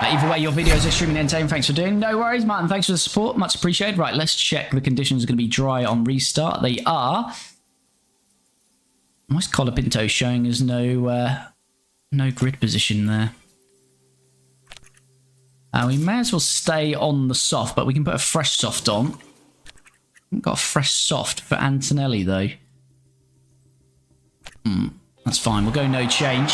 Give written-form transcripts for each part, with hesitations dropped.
Either way, your videos are extremely entertaining. Thanks for doing. No worries, Martin. Thanks for the support. Much appreciated. Right, let's check the conditions are going to be dry on restart. They are. Why's Colapinto showing us no grid position there? We may as well stay on the soft, but we can put a fresh soft on. Haven't got a fresh soft for Antonelli, though. That's fine. We'll go no change.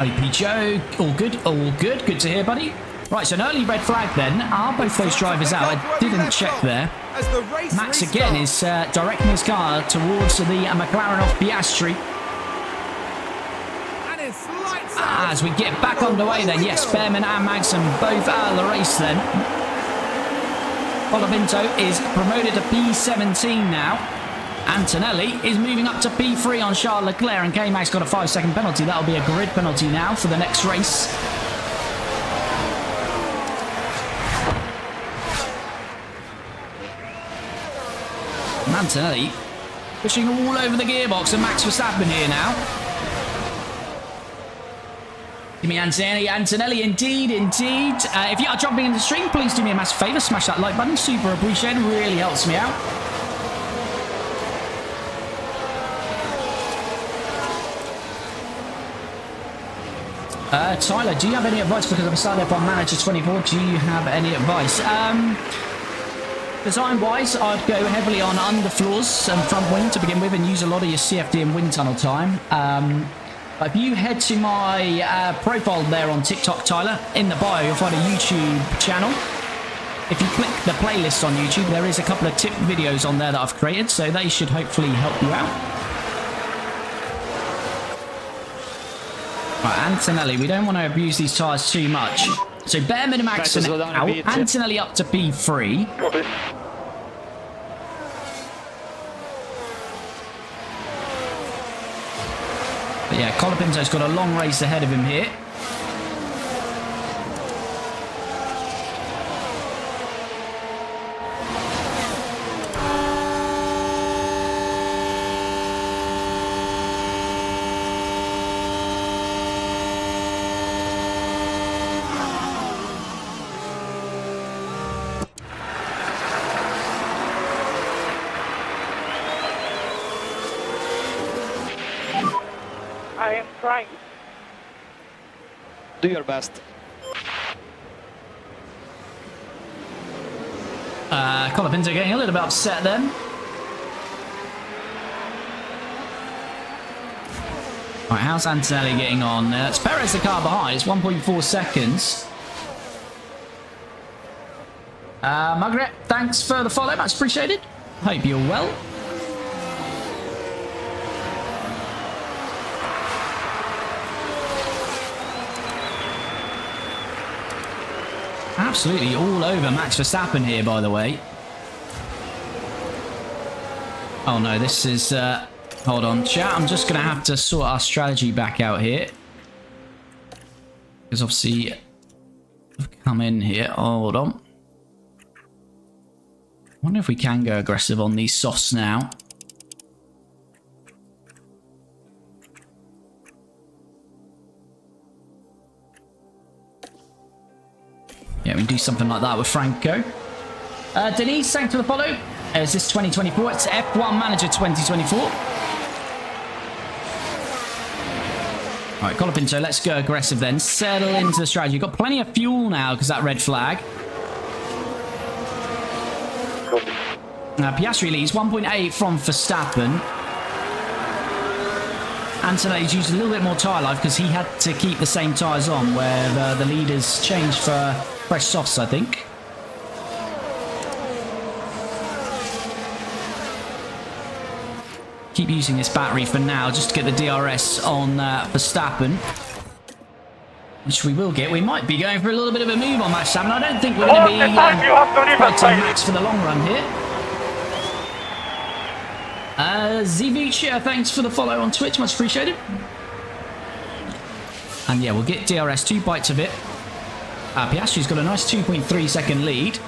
OP Joe, all good, all good. Good to hear, buddy. Right, so an early red flag then. Are both those drivers out? I didn't check there. Max again is directing his car towards the McLaren off Piastri. As we get back underway then, yes, Behrman and Magnussen both out of the race then. Colapinto is promoted to P17 now. Antonelli is moving up to P3 on Charles Leclerc, and K-Mag's got a 5-second penalty. That'll be a grid penalty now for the next race. And Antonelli pushing all over the gearbox, and Max Verstappen here now. Kimi Antonelli, indeed. If you are jumping in the stream, please do me a massive favour. Smash that like button. Super appreciated. Really helps me out. Tyler, do you have any advice? Because I'm starting up on Manager 24. Do you have any advice? Design-wise, I'd go heavily on underfloors and front wing to begin with and use a lot of your CFD and wind tunnel time. If you head to my profile there on TikTok, Tyler, in the bio, you'll find a YouTube channel. If you click the playlist on YouTube, there is a couple of tip videos on there that I've created, so they should hopefully help you out. Right, Antonelli, we don't want to abuse these tyres too much. So Behrman and Magnussen out, Antonelli up to P3. But yeah, Colapinto's got a long race ahead of him here. I am trying. Do your best. Colapinto getting a little bit upset then. Right, how's Antonelli getting on? It's Perez the car behind. It's 1.4 seconds. Margaret, thanks for the follow. Much appreciated. Hope you're well. Absolutely all over Max Verstappen here, by the way. Oh no, this is... hold on, chat. I'm just going to have to sort our strategy back out here. Because obviously... I've come in here. Hold on. I wonder if we can go aggressive on these softs now. Yeah, we can do something like that with Franco. Denise, thanks for the follow. Is this 2024? It's F1 Manager 2024. All right, Colapinto, let's go aggressive then. Settle into the strategy. You've got plenty of fuel now because that red flag. Piastri leads 1.8 from Verstappen. Antonelli's used a little bit more tyre life because he had to keep the same tyres on, where the leaders changed for fresh softs, I think. Keep using this battery for now, just to get the DRS on Verstappen. Which we will get. We might be going for a little bit of a move on Verstappen. I don't think we're going to be fighting Max for the long run here. Zivich, thanks for the follow on Twitch, much appreciated. And yeah, we'll get DRS, 2 bites of it. Piastri's got a nice 2.3 second lead.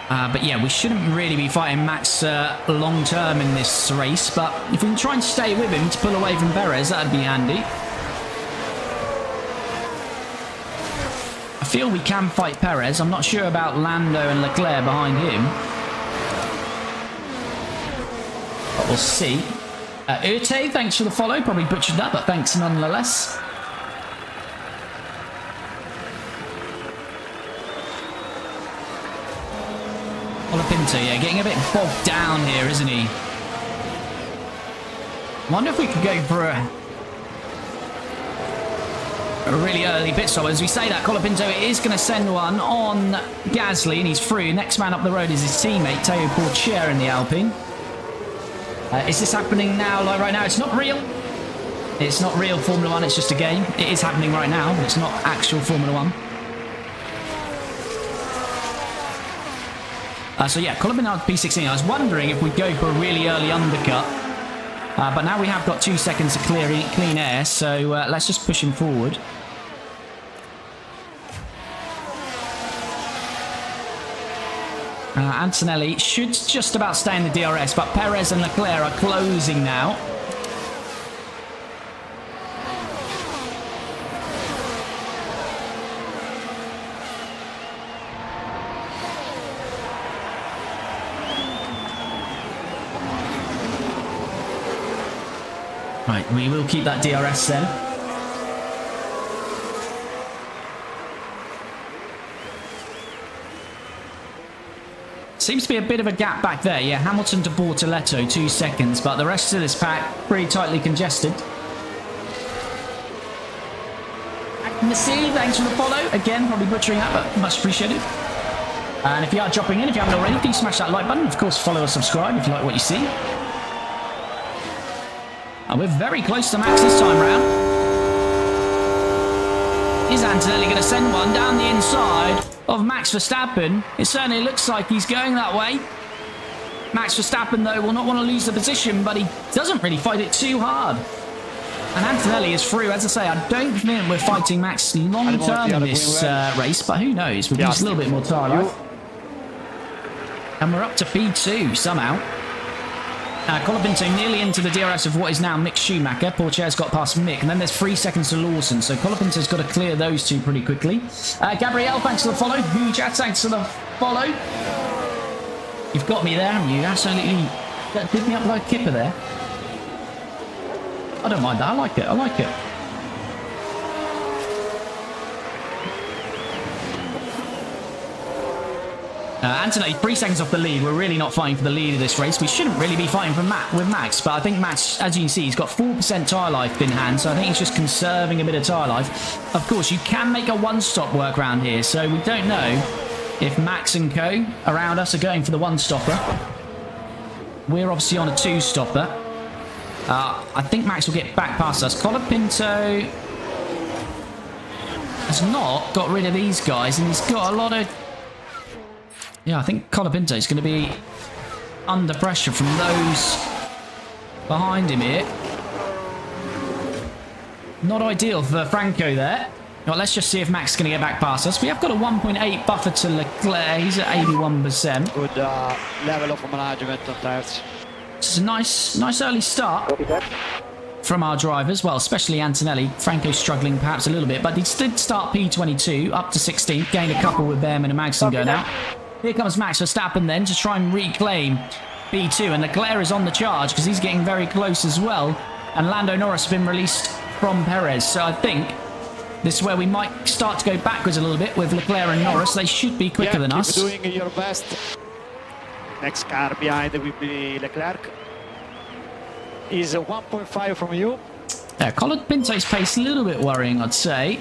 But yeah, we shouldn't really be fighting Max long term in this race, but if we can try and stay with him to pull away from Perez, that'd be handy. I feel we can fight Perez. I'm not sure about Lando and Leclerc behind him. But we'll see. Urte, thanks for the follow. Probably butchered that, but thanks nonetheless. Colapinto, yeah, getting a bit bogged down here, isn't he? Wonder if we could go for a really early pit stop. As we say that, Colapinto is going to send one on Gasly, and he's through. Next man up the road is his teammate, Teo Porcher in the Alpine. Is this happening now, like right now? It's not real. It's not real Formula 1, it's just a game. It is happening right now, but it's not actual Formula 1. So yeah, Colapinto P16. I was wondering if we'd go for a really early undercut. But now we have got 2 seconds of clean air, so let's just push him forward. Antonelli should just about stay in the DRS, but Perez and Leclerc are closing now. Right, we will keep that DRS then. Seems to be a bit of a gap back there. Yeah, Hamilton to Bortoletto, 2 seconds, but the rest of this pack pretty tightly congested. Messi, thanks for the follow. Again, probably butchering that, but much appreciated. And if you are dropping in, if you haven't already, please smash that like button. Of course, follow or subscribe if you like what you see. And we're very close to Max this time round. Is Antonelli going to send one down the inside of Max Verstappen? It certainly looks like he's going that way. Max Verstappen, though, will not want to lose the position, but he doesn't really fight it too hard. And Antonelli is through. As I say, I don't think we're fighting Max long term in this race, but who knows? We've used a little bit more tire life. And we're up to P2 somehow. Colapinto nearly into the DRS of what is now Mick Schumacher. Porcher's got past Mick, and then there's 3 seconds to Lawson, so Colapinto's got to clear those two pretty quickly. Gabrielle, thanks for the follow. Hujat, thanks for the follow. You've got me there, haven't you? Absolutely did me up like a kipper there. I don't mind that. I like it. I like it. Antonelli, 3 seconds off the lead. We're really not fighting for the lead of this race. We shouldn't really be fighting for with Max, but I think Max, as you can see, he's got 4% tyre life in hand, so I think he's just conserving a bit of tyre life. Of course, you can make a one-stop work around here, so we don't know if Max and co around us are going for the one-stopper. We're obviously on a two-stopper. I think Max will get back past us. Colapinto has not got rid of these guys, and he's got a lot of... Yeah, I think Colapinto is going to be under pressure from those behind him here. Not ideal for Franco there. Well, let's just see if Max is going to get back past us. We have got a 1.8 buffer to Leclerc. He's at 81%. Good level of management on tires. This is a nice early start from our drivers. Well, especially Antonelli. Franco's struggling perhaps a little bit, but he did start P22 up to 16th. Gained a couple with Behrman and Magnussen going out. Here comes Max Verstappen then to try and reclaim B2, and Leclerc is on the charge because he's getting very close as well, and Lando Norris has been released from Perez, so I think this is where we might start to go backwards a little bit with Leclerc and Norris. They should be quicker than us. Doing your best. Next car behind will be Leclerc. Is 1.5 from you. Yeah, Colapinto's pace a little bit worrying, I'd say.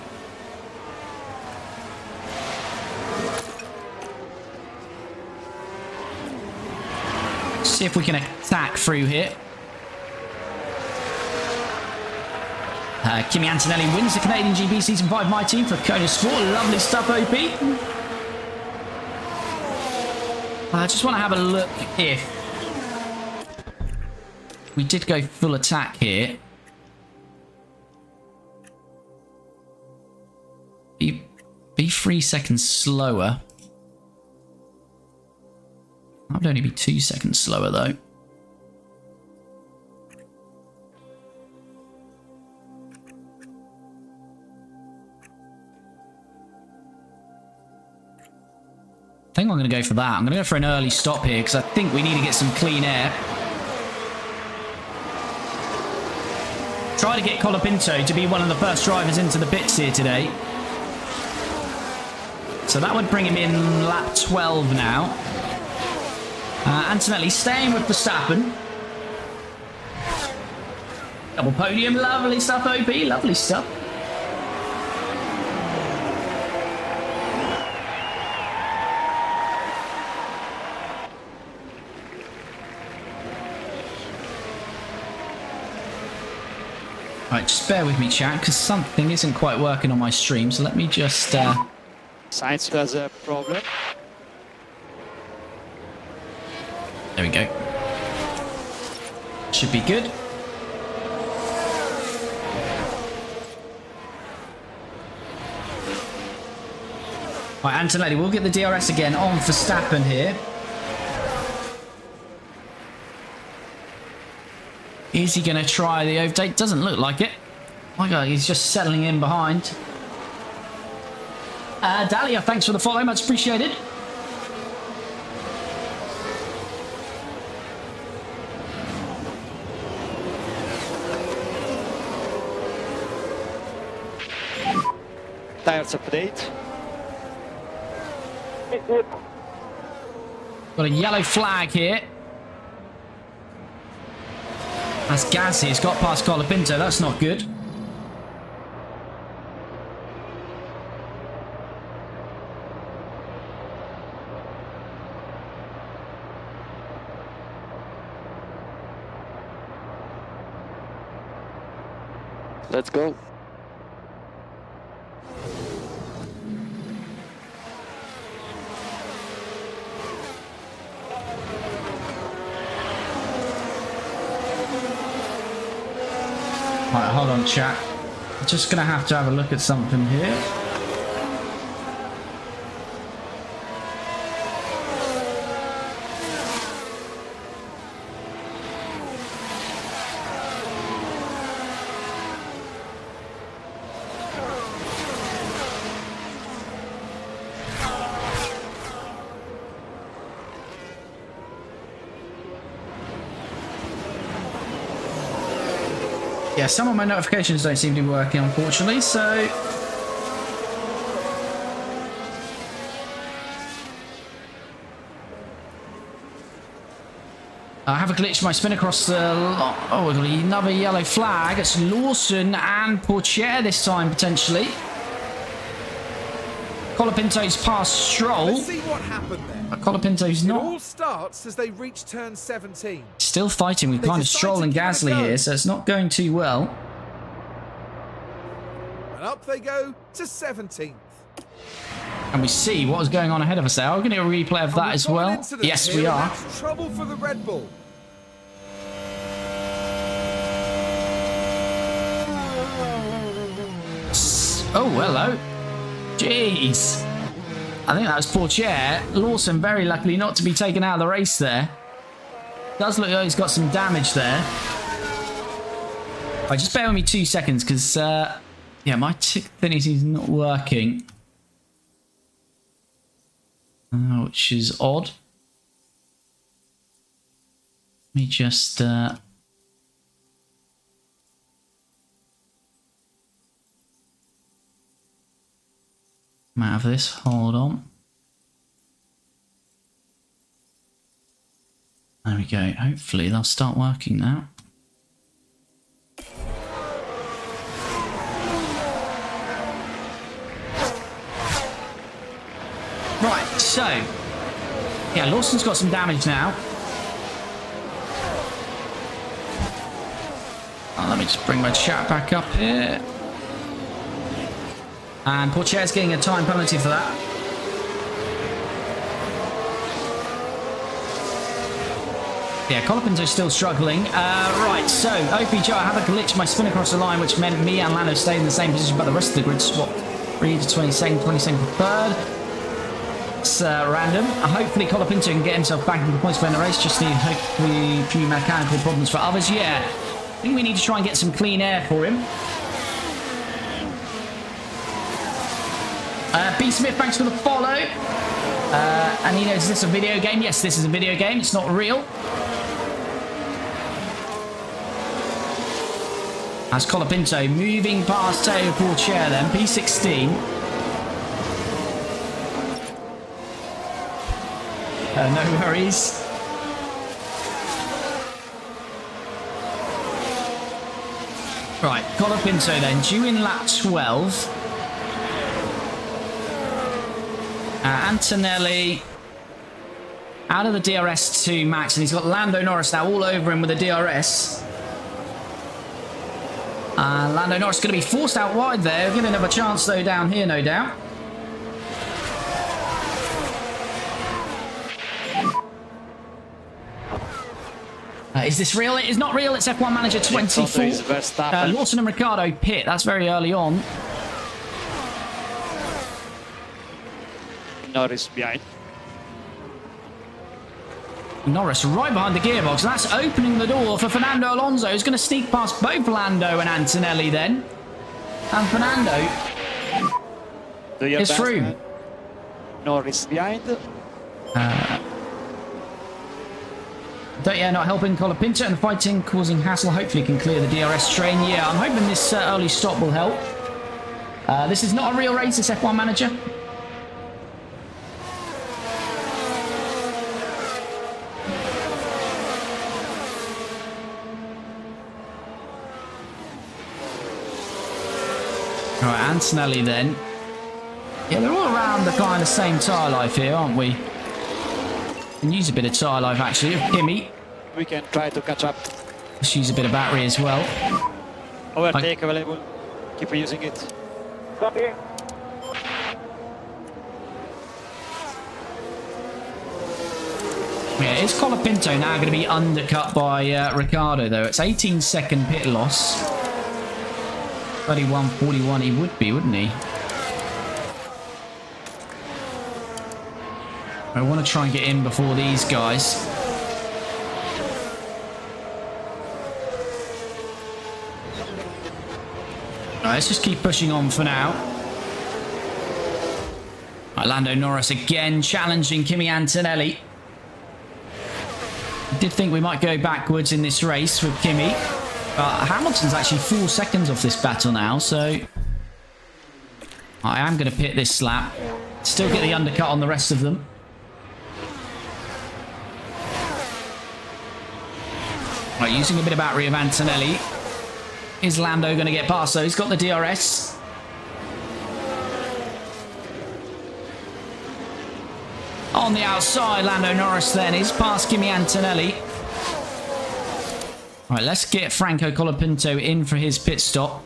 See if we can attack through here. Kimi Antonelli wins the Canadian GB Season 5 My Team for Kona Sport. Lovely stuff, OP. I just want to have a look if we did go full attack here. Be 3 seconds slower. That would only be 2 seconds slower, though. think I'm going to go for that. I'm going to go for an early stop here because I think we need to get some clean air. Try to get Colapinto to be one of the first drivers into the pits here today. So that would bring him in lap 12 now. Antonelli staying with Verstappen. Double podium, lovely stuff, OP, lovely stuff. Right, just bear with me, chat, because something isn't quite working on my stream, so let me just... Sainz has a problem. There we go. Should be good. Right, Antonelli, we'll get the DRS again on Verstappen here. Is he going to try the overtake? Doesn't look like it. My God, he's just settling in behind. Dahlia, thanks for the follow. Much appreciated. Tires update. Got a yellow flag here. That's Gasly. It's got past Colapinto. That's not good. Let's go. Right, hold on, chat. I'm just going to have a look at something here. Yeah, some of my notifications don't seem to be working, unfortunately, so... I have a glitch, my spin across the... Oh, another yellow flag. It's Lawson and Pourchaire this time, potentially. Colapinto's past Stroll. Let's see what happened there. But Colapinto's not... It all starts as they reach turn 17. Still fighting with kind of Stroll and Gasly here, so it's not going too well. And up they go to 17th. And we see what was going on ahead of us there. We're going to get a replay of that as well. Yes, we are. That's trouble for the Red Bull. Oh, hello. Jeez. I think that was Pourchaire. Lawson very luckily not to be taken out of the race there. Does look like he's got some damage there. Right, just bear with me 2 seconds because, yeah, my tick thinnies is not working. Which is odd. Let me just... I'm out of this. Hold on. There we go. Hopefully they'll start working now. Right, so... yeah, Lawson's got some damage now. Oh, let me just bring my chat back up here. And Pourchaire's getting a time penalty for that. Yeah, Colapinto's still struggling. Right, so, OP Joe, I have a glitch. My spin across the line, which meant me and Lando stayed in the same position, but the rest of the grid swapped 3 to 22nd, 22nd to 3rd. It's random. Hopefully Colapinto can get himself back into the points for the race. Just need hopefully a few mechanical problems for others. Yeah, I think we need to try and get some clean air for him. B. Smith, thanks for the follow. And he knows, is this a video game? Yes, this is a video game. It's not real. As Colapinto moving past Spa-Francorchamps then, P16. No worries. Right, Colapinto then, due in lap 12. Antonelli out of the DRS to Max, and he's got Lando Norris now all over him with the DRS. Lando Norris going to be forced out wide there, giving him a chance though down here, no doubt. Is this real? It is not real. It's F1 Manager 24. Lawson and Ricciardo pit. That's very early on. Norris behind. Norris right behind the gearbox. That's opening the door for Fernando Alonso, who's going to sneak past both Lando and Antonelli then. And Fernando is through. Norris behind. Not helping Colapinto, and fighting causing hassle. Hopefully can clear the DRS train. Yeah, I'm hoping this early stop will help. This is not a real race, this F1 Manager. Alright, Antonelli then. Yeah, they're all around the kind of same tyre life here, aren't we? Can use a bit of tyre life actually. Kimi. We can try to catch up. Let's use a bit of battery as well. Overtake available. Keep using it. Copy. Yeah, is Colapinto now going to be undercut by Ricciardo though? It's 18-second pit loss. 31.41 he would be, wouldn't he? I want to try and get in before these guys. Right, let's just keep pushing on for now. Right, Lando Norris again challenging Kimi Antonelli. I did think we might go backwards in this race with Kimi. Hamilton's actually 4 seconds off this battle now, so I am going to pit this lap. Still get the undercut on the rest of them. Right, using a bit of battery of Antonelli. Is Lando going to get past though? He's got the DRS. On the outside, Lando Norris then is past Kimi Antonelli. Right, let's get Franco Colapinto in for his pit stop.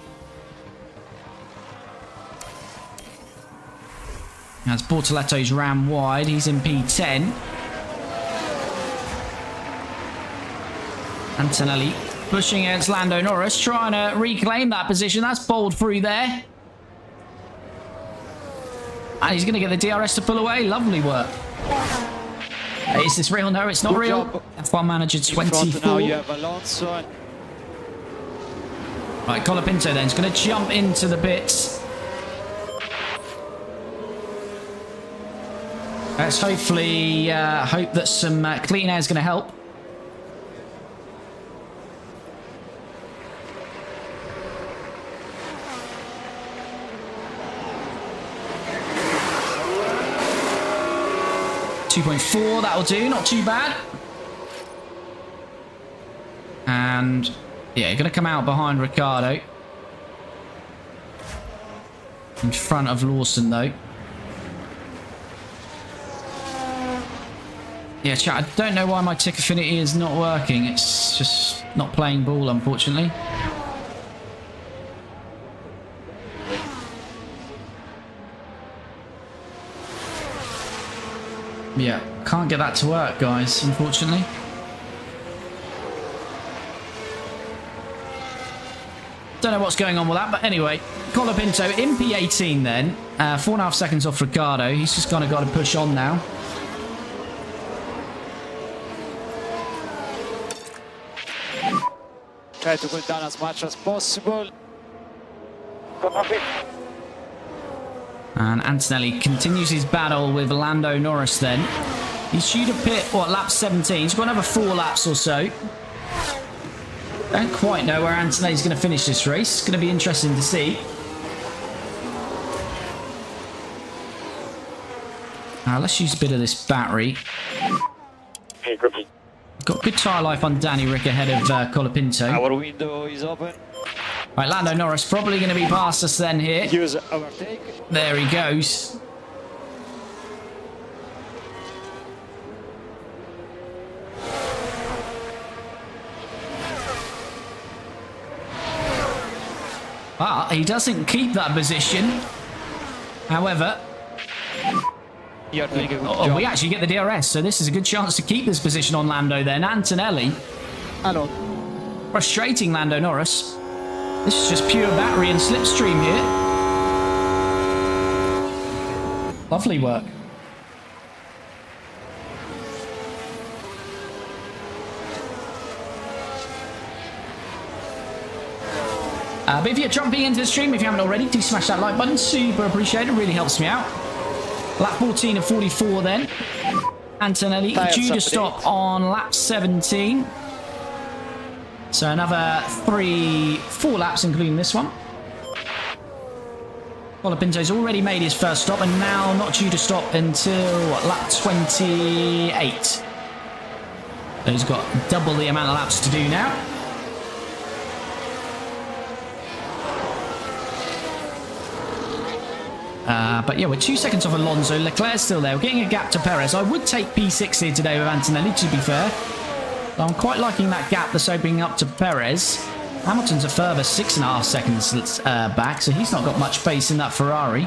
As Bortoletto's ran wide, he's in P10. Antonelli pushing against Lando Norris, trying to reclaim that position. That's bowled through there. And he's going to get the DRS to pull away. Lovely work. Is this real? No, it's not real. F1 Manager 24. Now you have Alonso. Right, Colapinto then is going to jump into the pits. Let's hopefully hope that some clean air is going to help. .4, that'll do, not too bad. And yeah, going to come out behind Ricciardo. In front of Lawson though. Yeah, chat, I don't know why my tick affinity is not working. It's just not playing ball, unfortunately. Yeah, can't get that to work, guys, unfortunately. Don't know what's going on with that, but anyway, Colapinto in P18 then. 4.5 seconds off Ricciardo. He's just kind of got to push on now. Try to go down as much as possible. Copy. And Antonelli continues his battle with Lando Norris then. He's due to pit, what, lap 17. He's got another 4 laps or so. Don't quite know where Antonelli's going to finish this race. It's going to be interesting to see. Let's use a bit of this battery. Got good tyre life on Danny Rick ahead of Colapinto. Our window is open. Right, Lando Norris probably going to be past us then here. Use overtake. There he goes. But he doesn't keep that position. However, You're doing a good job. we actually get the DRS, so this is a good chance to keep this position on Lando then. Antonelli. Hello. Frustrating Lando Norris. This is just pure battery and slipstream here. Lovely work. But if you're jumping into the stream, if you haven't already, do smash that like button. Super appreciated. Really helps me out. Lap 14 and 44 then. Antonelli due to stop on lap 17. So another 4 laps, including this one. Colapinto's already made his first stop and now not due to stop until lap 28. So he's got double the amount of laps to do now. But yeah, we're 2 seconds off Alonso. Leclerc's still there. We're getting a gap to Perez. I would take P6 here today with Antonelli, to be fair. I'm quite liking that gap that's opening up to Perez. Hamilton's a further 6.5 seconds back, so he's not got much pace in that Ferrari.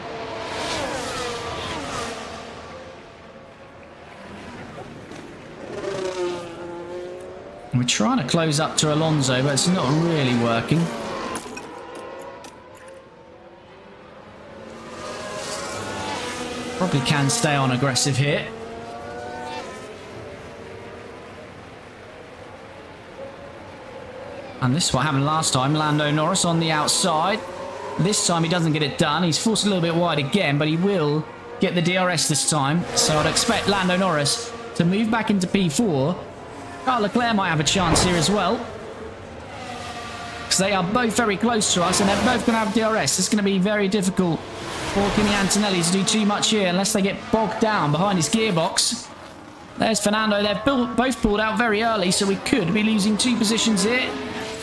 We're trying to close up to Alonso, but it's not really working. Probably can stay on aggressive here. And this is what happened last time. Lando Norris on the outside. This time he doesn't get it done. He's forced a little bit wide again, but he will get the DRS this time. So I'd expect Lando Norris to move back into P4. Charles Leclerc might have a chance here as well, because they are both very close to us and they're both going to have DRS. It's going to be very difficult for Kimi Antonelli to do too much here unless they get bogged down behind his gearbox. There's Fernando. They're both pulled out very early, so we could be losing 2 positions here.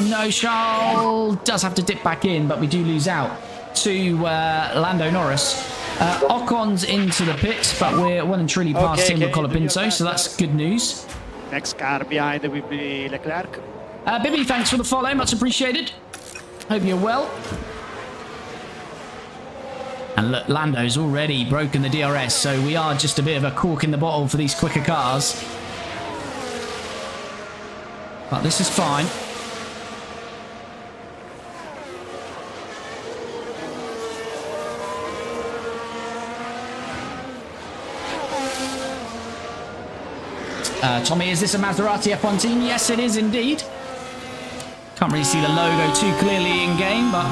No, Charles does have to dip back in, but we do lose out to Lando Norris. Ocon's into the pits, but we're well and truly past him with Colapinto, so that's good news. Next car behind will be Leclerc. Bibby, thanks for the follow. Much appreciated. Hope you're well. And look, Lando's already broken the DRS, so we are just a bit of a cork in the bottle for these quicker cars. But this is fine. Tommy, is this a Maserati F1 team? Yes, it is indeed. Can't really see the logo too clearly in game, but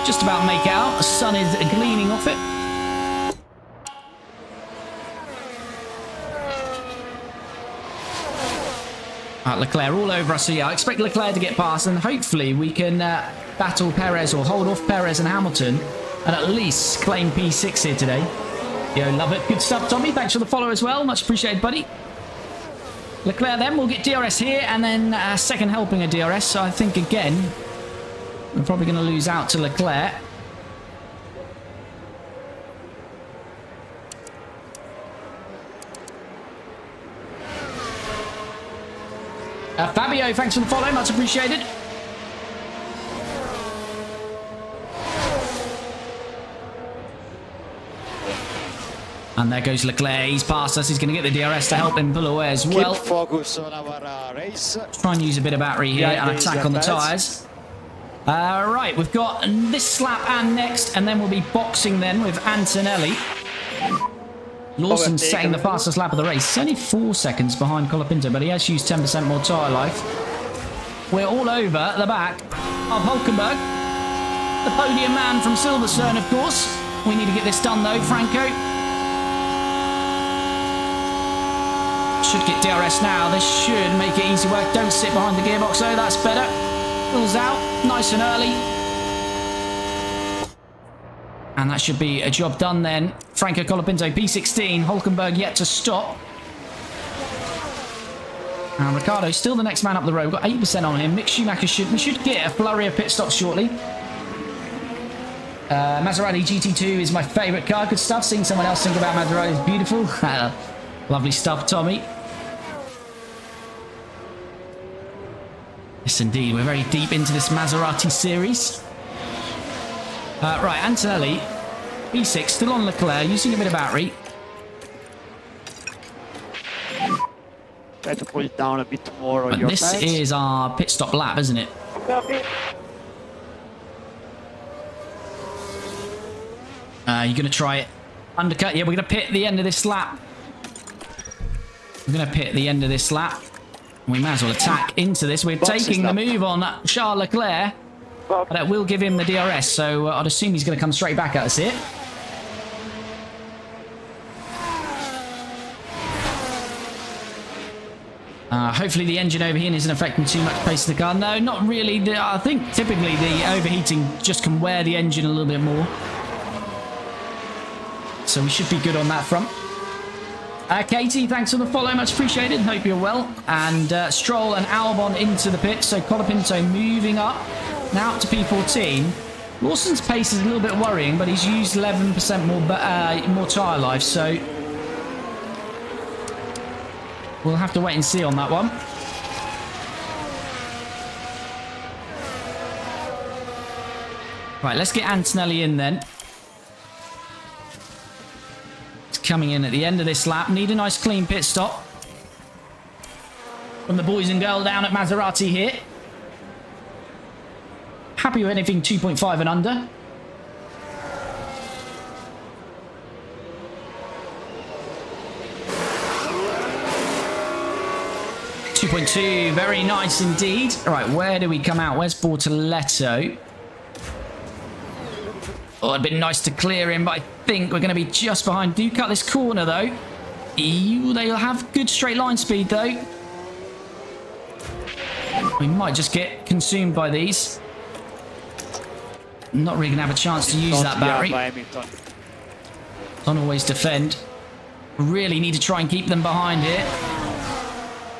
just about make out. The sun is gleaming off it. Leclerc all over us, so yeah, I expect Leclerc to get past, and hopefully we can battle Perez or hold off Perez and Hamilton and at least claim P6 here today. Yo, love it. Good stuff, Tommy. Thanks for the follow as well. Much appreciated, buddy. Leclerc then will get DRS here and then a second helping of DRS. So I think again we're probably going to lose out to Leclerc. Fabio, thanks for the follow, much appreciated. And there goes Leclerc. He's past us. He's going to get the DRS to help him pull away as well. Keep focus on our race. Try and use a bit of battery here and attack on the tyres. Right, we've got this lap and next, and then we'll be boxing then with Antonelli. Lawson setting the fastest lap of the race. It's only 4 seconds behind Colapinto, but he has used 10% more tyre life. We're all over the back of Hulkenberg. The podium man from Silverstone, of course. We need to get this done though, Franco. Should get DRS now. This should make it easy work. Don't sit behind the gearbox though, that's better. Pulls out, nice and early. And that should be a job done then. Franco Colapinto, P16. Hulkenberg yet to stop. And Ricciardo still the next man up the road. We've got 8% on him. Mick Schumacher we should get a flurry of pit stops shortly. Maserati GT2 is my favourite car. Good stuff. Seeing someone else think about Maserati is beautiful. Lovely stuff, Tommy. Yes, indeed. We're very deep into this Maserati series. Right, Antonelli. P6, still on Leclerc, using a bit of battery. Try to pull it down a bit more on But your this pads. is our pit stop lap, isn't it? You're going to try it. Undercut. Yeah, we're going to pit the end of this lap. We're going to pit the end of this lap. We might as well attack into this. We're taking the move on Charles Leclerc. But that will give him the DRS, so I'd assume he's going to come straight back at us here. Hopefully the engine overheating isn't affecting too much pace of the car. No, not really. I think typically the overheating just can wear the engine a little bit more. So we should be good on that front. Katie, thanks for the follow. Much appreciated. Hope you're well. And Stroll and Albon into the pit. So Colapinto moving up. Now up to P14. Lawson's pace is a little bit worrying, but he's used 11% more tyre life, so we'll have to wait and see on that one. Right, let's get Antonelli in then. He's coming in at the end of this lap. Need a nice clean pit stop from the boys and girls down at Maserati here. Happy with anything 2.5 and under. .2, very nice indeed. All right, where do we come out? Where's Bortoletto? Oh, it'd been nice to clear him, but I think we're going to be just behind. Do cut this corner though. They'll have good straight line speed though. We might just get consumed by these. Not really going to have a chance to use that battery. Don't always defend. Really need to try and keep them behind here.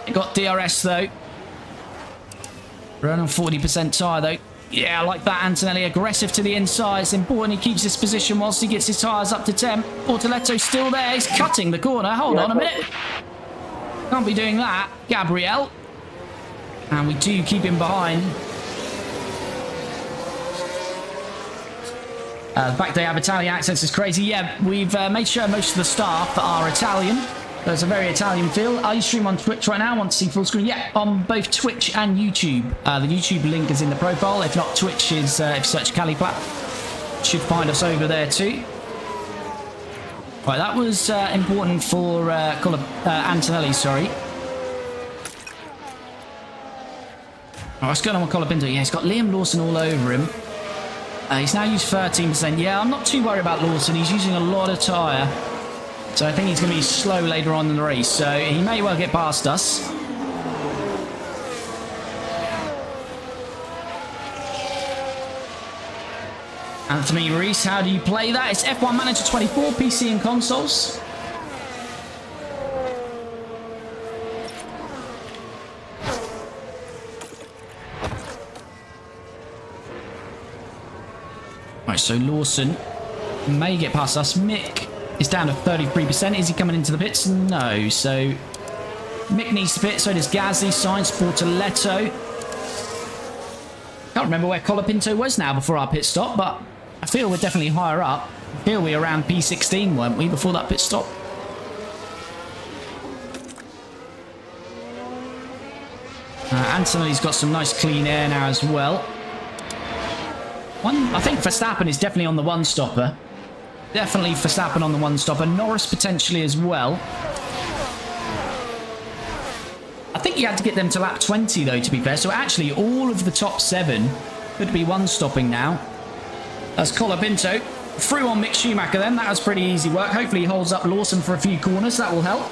It got DRS though. Run on 40% tyre though. Yeah, I like that, Antonelli. Aggressive to the inside. It's important he keeps his position whilst he gets his tyres up to 10. Bortoletto's still there. He's cutting the corner. Hold on a minute. Can't be doing that. Gabriel. And we do keep him behind. The fact they have Italian accents is crazy. Yeah, we've made sure most of the staff are Italian. There's a very Italian feel. Are you stream on Twitch right now? Want to see full screen? Yeah, on both Twitch and YouTube. The YouTube link is in the profile. If not, Twitch is, if you search Caliplat, should find us over there too. Right, that was important for Antonelli, sorry. Oh, what's going on with Colapinto? Yeah, he's got Liam Lawson all over him. He's now used 13%. Yeah, I'm not too worried about Lawson. He's using a lot of tyre. So I think he's going to be slow later on in the race. So he may well get past us. Anthony Reese, how do you play that? It's F1 Manager 24, PC and consoles. Right, so Lawson may get past us. Mick is down to 33%. Is he coming into the pits? No. So Mick needs to pit. So does Gasly, Sainz, Bortoletto. Can't remember where Colapinto was now before our pit stop, but I feel we're definitely higher up. I feel we were around P16, weren't we, before that pit stop? Antonelli's got some nice clean air now as well. I think Verstappen is definitely on the one-stopper. Definitely Verstappen on the one-stopper. Norris potentially as well. I think you had to get them to lap 20 though, to be fair. So actually all of the top 7 could be one-stopping now. That's Colapinto. through on Mick Schumacher then. That was pretty easy work. Hopefully he holds up Lawson for a few corners. That will help.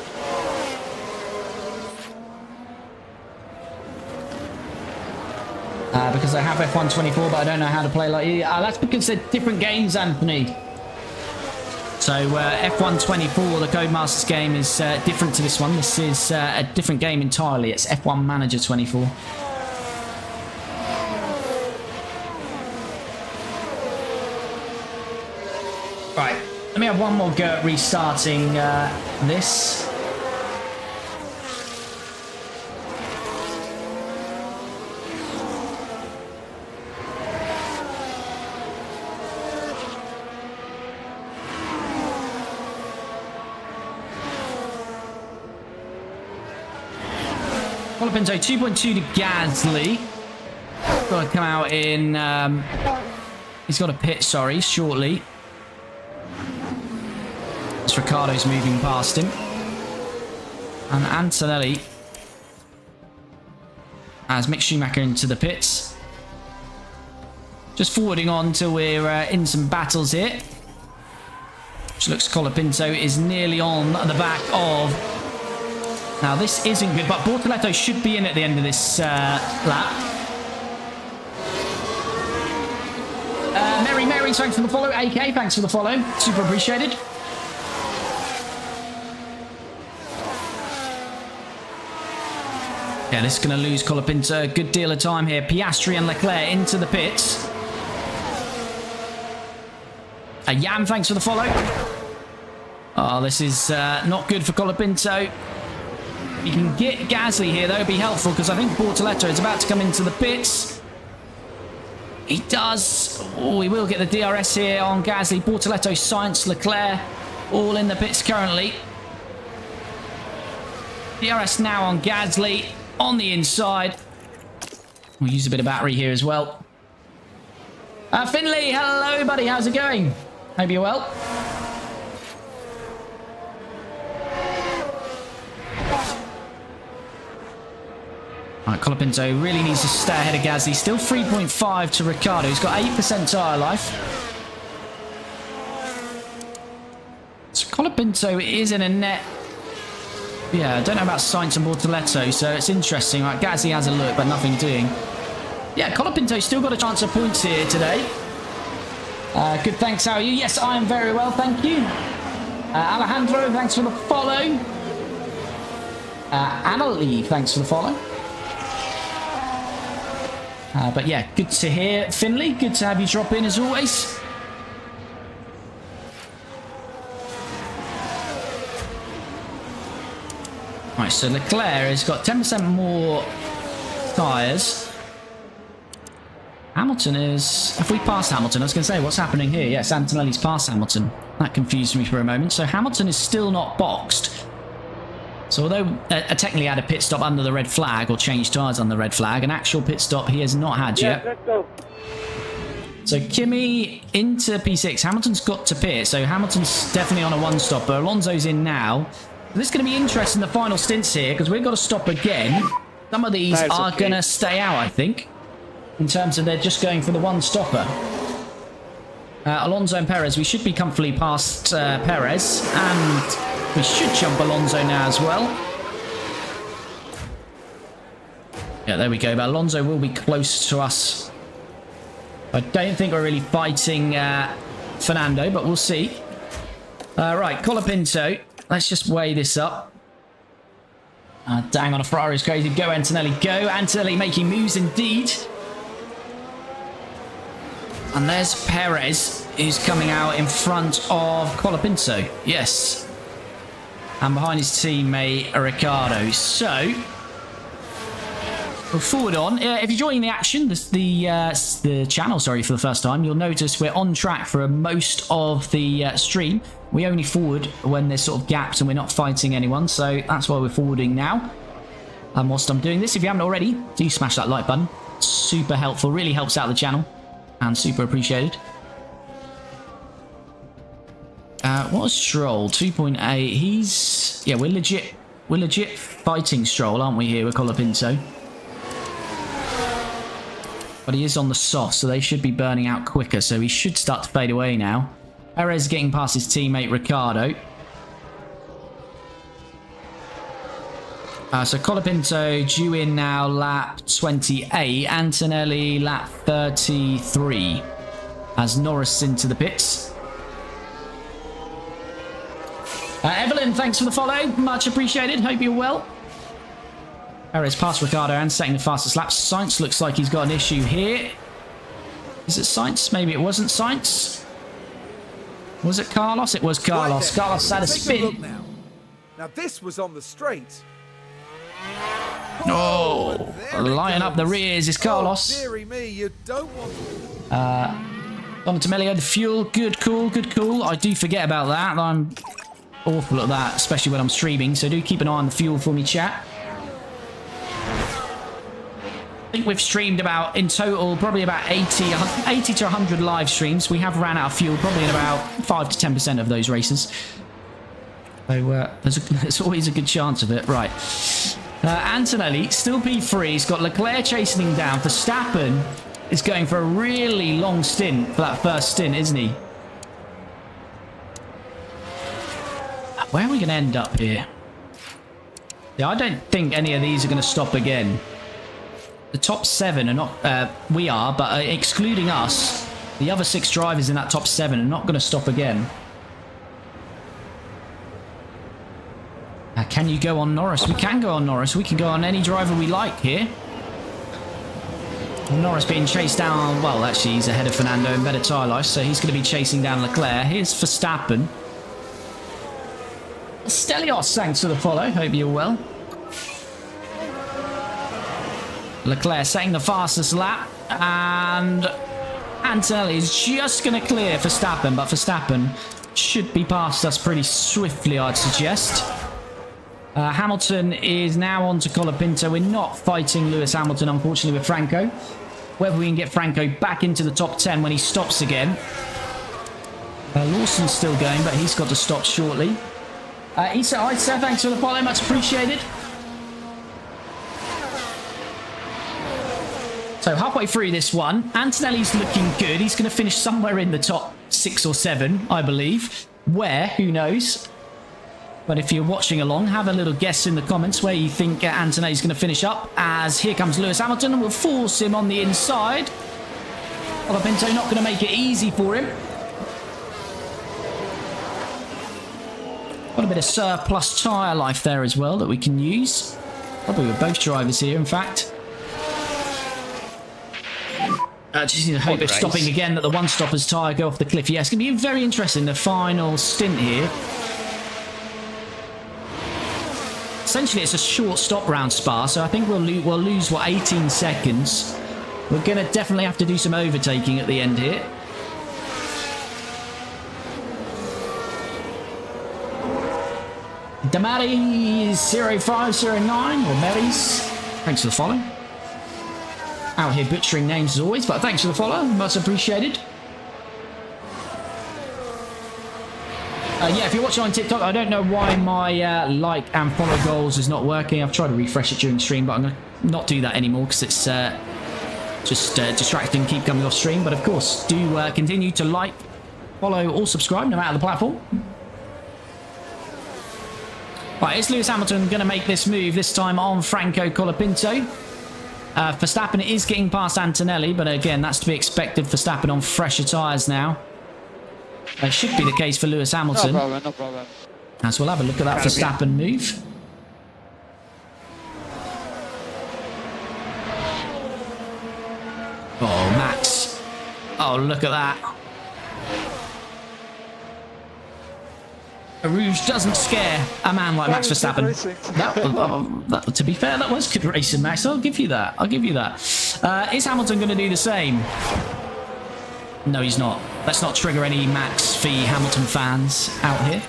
Because I have F1 24, but I don't know how to play like you. That's because they're different games, Anthony. So F1 24, the Codemasters game, is different to this one. This is a different game entirely. It's F1 Manager 24. Right, let me have one more go at restarting this. Colapinto 2.2 to Gasly. Got to come out in... he's got a pit, sorry, shortly. As Ricciardo's moving past him. And Antonelli has Mick Schumacher into the pits. Just forwarding on till we're in some battles here. Which looks Colapinto is nearly on the back of... Now, this isn't good, but Bortoletto should be in at the end of this lap. Mary, thanks for the follow. AK, thanks for the follow. Super appreciated. Yeah, this is going to lose Colapinto a good deal of time here. Piastri and Leclerc into the pits. Yam, thanks for the follow. Oh, this is not good for Colapinto. You can get Gasly here, though, it'd be helpful, because I think Bortoletto is about to come into the pits. He does. Oh, he will get the DRS here on Gasly. Bortoletto, Sainz, Leclerc, all in the pits currently. DRS now on Gasly, on the inside. We'll use a bit of battery here as well. Finley, hello, buddy. How's it going? Hope you're well. Right, Colapinto really needs to stay ahead of Gasly. Still 3.5 to Ricciardo. He's got 8% tyre life. So Colapinto is in a net. Yeah, I don't know about Sainz and Bortoletto, so it's interesting. Right, Gasly has a look, but nothing doing. Yeah, Colapinto's still got a chance of points here today. Good, thanks. How are you? Yes, I am very well, thank you. Alejandro, thanks for the follow. Annalie, thanks for the follow. But yeah, good to hear. Finley, good to have you drop in as always. Right, so Leclerc has got 10% more tyres. Hamilton is... Have we passed Hamilton? I was going to say, what's happening here? Yes, Antonelli's passed Hamilton. That confused me for a moment. So Hamilton is still not boxed. So although technically had a pit stop under the red flag, or changed tyres on the red flag, an actual pit stop he has not had yet. Let's go. So Kimi into P6. Hamilton's got to pit, so Hamilton's definitely on a one-stopper. Alonso's in now. This is going to be interesting, the final stints here, because we've got to stop again. Some of these are going to stay out, I think, in terms of they're just going for the one-stopper. Alonso and Perez, we should be comfortably past Perez, and we should jump Alonso now as well. Yeah, there we go, but Alonso will be close to us. I don't think we're really fighting Fernando, but we'll see. Right, Colapinto. Let's just weigh this up. Dang on, a Ferrari is crazy. Go, Antonelli, go. Antonelli making moves indeed. And there's Perez, who's coming out in front of Colapinto. Yes. And behind his teammate, Ricciardo. So, we'll forward on. If you're joining the action, the channel, sorry, for the first time, you'll notice we're on track for most of the stream. We only forward when there's sort of gaps and we're not fighting anyone, so that's why we're forwarding now. And whilst I'm doing this, if you haven't already, do smash that like button. Super helpful, really helps out the channel, and super appreciated. What is Stroll? 2.8. He's... Yeah, we're legit fighting Stroll, aren't we, here with Colapinto? But he is on the soft, so they should be burning out quicker, so he should start to fade away now. Perez getting past his teammate Ricciardo. So Colapinto due in now, lap 28. Antonelli lap 33. As Norris into the pits. Evelyn, thanks for the follow. Much appreciated. Hope you're well. Perez past Ricciardo and setting the fastest lap. Sainz looks like he's got an issue here. Is it Sainz? Maybe it wasn't Sainz. Was it Carlos? It was Carlos. Right, Carlos had a take look spin. now this was on the straight. Oh, there it lining up the goes. rears is Carlos. Oh, dearie me, you don't want Donatello, the fuel. Good call, good call. I do forget about that. I'm awful at that, especially when I'm streaming. So do keep an eye on the fuel for me, chat. I think we've streamed about, in total, probably about 80 to 100 live streams. We have ran out of fuel probably in about 5 to 10% of those races. So there's always a good chance of it. Right. Antonelli, still P3. He's got Leclerc chasing him down. Verstappen is going for a really long stint for that first stint, isn't he? Where are we going to end up here? Yeah, I don't think any of these are going to stop again. The top 7 are not... we are, but excluding us, the other 6 drivers in that top 7 are not going to stop again. Can you go on Norris? We can go on Norris. We can go on any driver we like here. Norris being chased down... Well, actually, he's ahead of Fernando in better tyre life, so he's going to be chasing down Leclerc. Here's Verstappen. Stelios, thanks for the follow. Hope you're well. Leclerc setting the fastest lap. And Antonelli is just going to clear Verstappen, but Verstappen should be past us pretty swiftly, I'd suggest. Hamilton is now on to Colapinto. We're not fighting Lewis Hamilton, unfortunately, with Franco. Whether we can get Franco back into the top 10 when he stops again. Lawson's still going, but he's got to stop shortly. Isa, thanks for the follow, much appreciated. So halfway through this one, Antonelli's looking good. He's going to finish somewhere in the top 6 or 7, I believe. Where? Who knows? But if you're watching along, have a little guess in the comments where you think Antonelli's going to finish up. As here comes Lewis Hamilton and will force him on the inside. Colapinto not going to make it easy for him. Got a bit of surplus tyre life there as well that we can use. Probably with both drivers here, in fact. Just need to hope it's stopping again, that the one-stopper's tyre go off the cliff. Yeah, it's going to be very interesting, the final stint here. Essentially, it's a short stop round Spa, so I think we'll lose, what, 18 seconds. We're going to definitely have to do some overtaking at the end here. Damari0509, or Marys, thanks for the follow. Out here butchering names as always, but thanks for the follow, much appreciated. Yeah, if you're watching on TikTok, I don't know why my like and follow goals is not working. I've tried to refresh it during the stream, but I'm going to not do that anymore because it's just distracting, keep coming off stream. But of course, do continue to like, follow, or subscribe, no matter the platform. Right, is Lewis Hamilton going to make this move, this time on Franco Colapinto? Verstappen is getting past Antonelli, but again, that's to be expected. Verstappen on fresher tyres now. That should be the case for Lewis Hamilton. No problem, no problem. As we'll have a look at that Verstappen move. Oh, Max. Oh, look at that. Eau Rouge doesn't scare a man like Max Verstappen. To be fair, that was good racing, Max. I'll give you that. I'll give you that. Is Hamilton going to do the same? No, he's not. Let's not trigger any Max v Hamilton fans out here.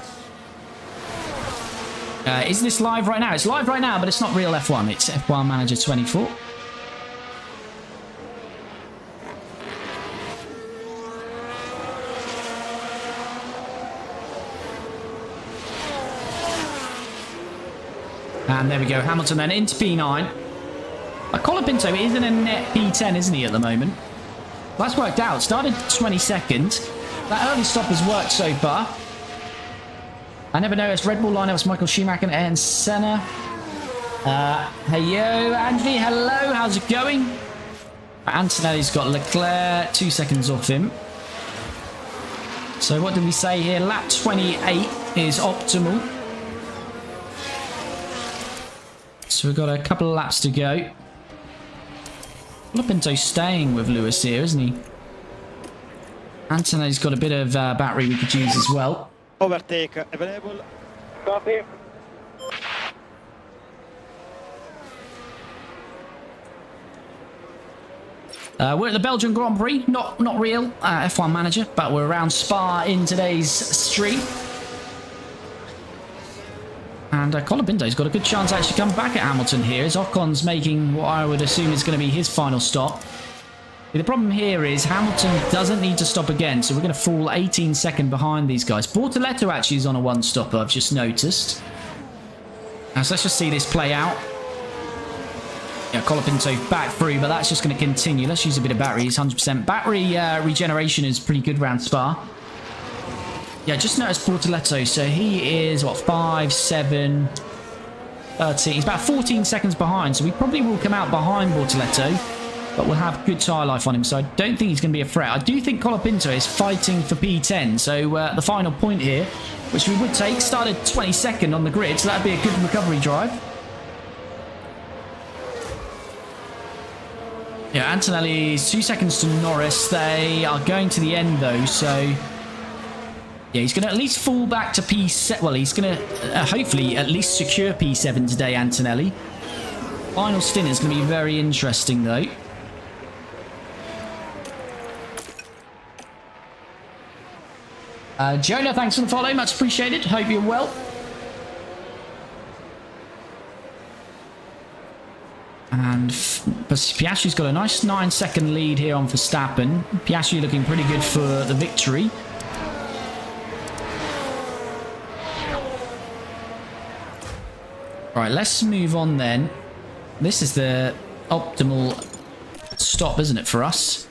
Is this live right now? It's live right now, but it's not real F1. It's F1 Manager 24. And there we go. Hamilton then into P9. Colapinto is in a net P10, isn't he, at the moment? That's worked out. Started 22nd. That early stop has worked so far. I never noticed Red Bull lineups Michael Schumacher and Ayrton Senna. Hey yo, Anthony, hello, how's it going? Antonelli's got Leclerc 2 seconds off him. So what did we say here? Lap 28 is optimal. So we've got a couple of laps to go. Colapinto staying with Lewis here, isn't he? Antonelli's got a bit of battery we could use as well. Overtake available. Copy. We're at the Belgian Grand Prix, not real F1 manager, but we're around Spa in today's stream. And Colapinto's got a good chance to actually come back at Hamilton here, as Ocon's making what I would assume is going to be his final stop. The problem here is Hamilton doesn't need to stop again, so we're going to fall 18 seconds behind these guys. Bortoletto actually is on a one-stopper, I've just noticed. So let's just see this play out. Yeah, Colapinto back through, but that's just going to continue. Let's use a bit of batteries, 100%. Battery regeneration is pretty good around Spa. Yeah, just noticed Bortoletto. So he is, what, 5, 7, 13. He's about 14 seconds behind, so we probably will come out behind Bortoletto, but we'll have good tyre life on him, so I don't think he's going to be a threat. I do think Colapinto is fighting for P10, so the final point here, which we would take, started 22nd on the grid, so that'd be a good recovery drive. Yeah, Antonelli's 2 seconds to Norris. They are going to the end, though, so... yeah, he's going to at least fall back to P7. Well, he's going to hopefully at least secure P7 today, Antonelli. Final stint is going to be very interesting, though. Jonah, thanks for the follow. Much appreciated. Hope you're well. And Piastri's got a nice 9-second lead here on Verstappen. Piastri looking pretty good for the victory. Right, let's move on then. This is the optimal stop, isn't it, for us?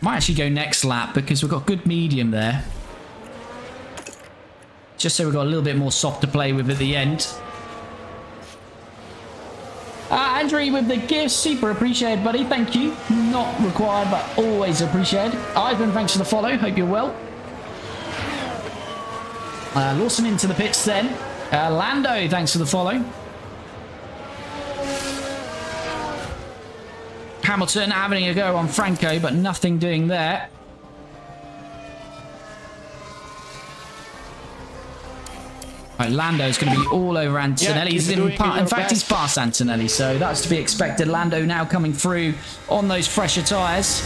Might actually go next lap because we've got good medium there. Just so we've got a little bit more soft to play with at the end. Andrew with the gift, super appreciated, buddy. Thank you. Not required, but always appreciated. Ivan, thanks for the follow. Hope you're well. Lawson into the pits then. Lando, thanks for the follow. Hamilton having a go on Franco, but nothing doing there. Right, Lando's going to be all over Antonelli. Yeah, in fact, he's past Antonelli, so that's to be expected. Lando now coming through on those fresher tyres.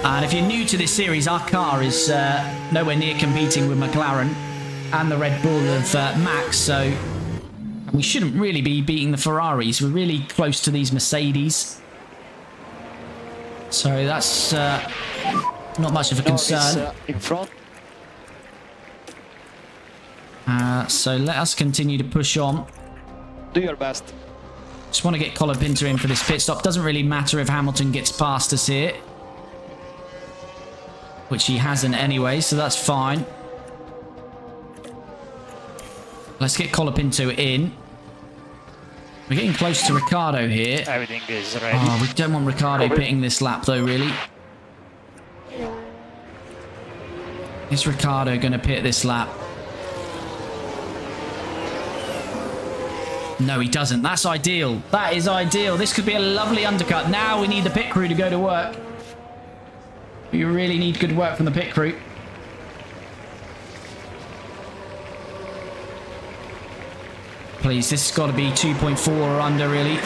And if you're new to this series, our car is nowhere near competing with McLaren and the Red Bull of Max, so we shouldn't really be beating the Ferraris. We're really close to these Mercedes. So that's not much of a concern. In front. So let us continue to push on. Do your best. Just want to get Colapinto in for this pit stop. Doesn't really matter if Hamilton gets past us here, which he hasn't anyway, so that's fine. Let's get Colapinto in. We're getting close to Ricciardo here. Everything is ready. Oh, we don't want Ricciardo pitting this lap though, really. Is Ricciardo going to pit this lap? No, he doesn't. That's ideal. That is ideal. This could be a lovely undercut. Now we need the pit crew to go to work. We really need good work from the pit crew. Please, this has got to be 2.4 or under, really.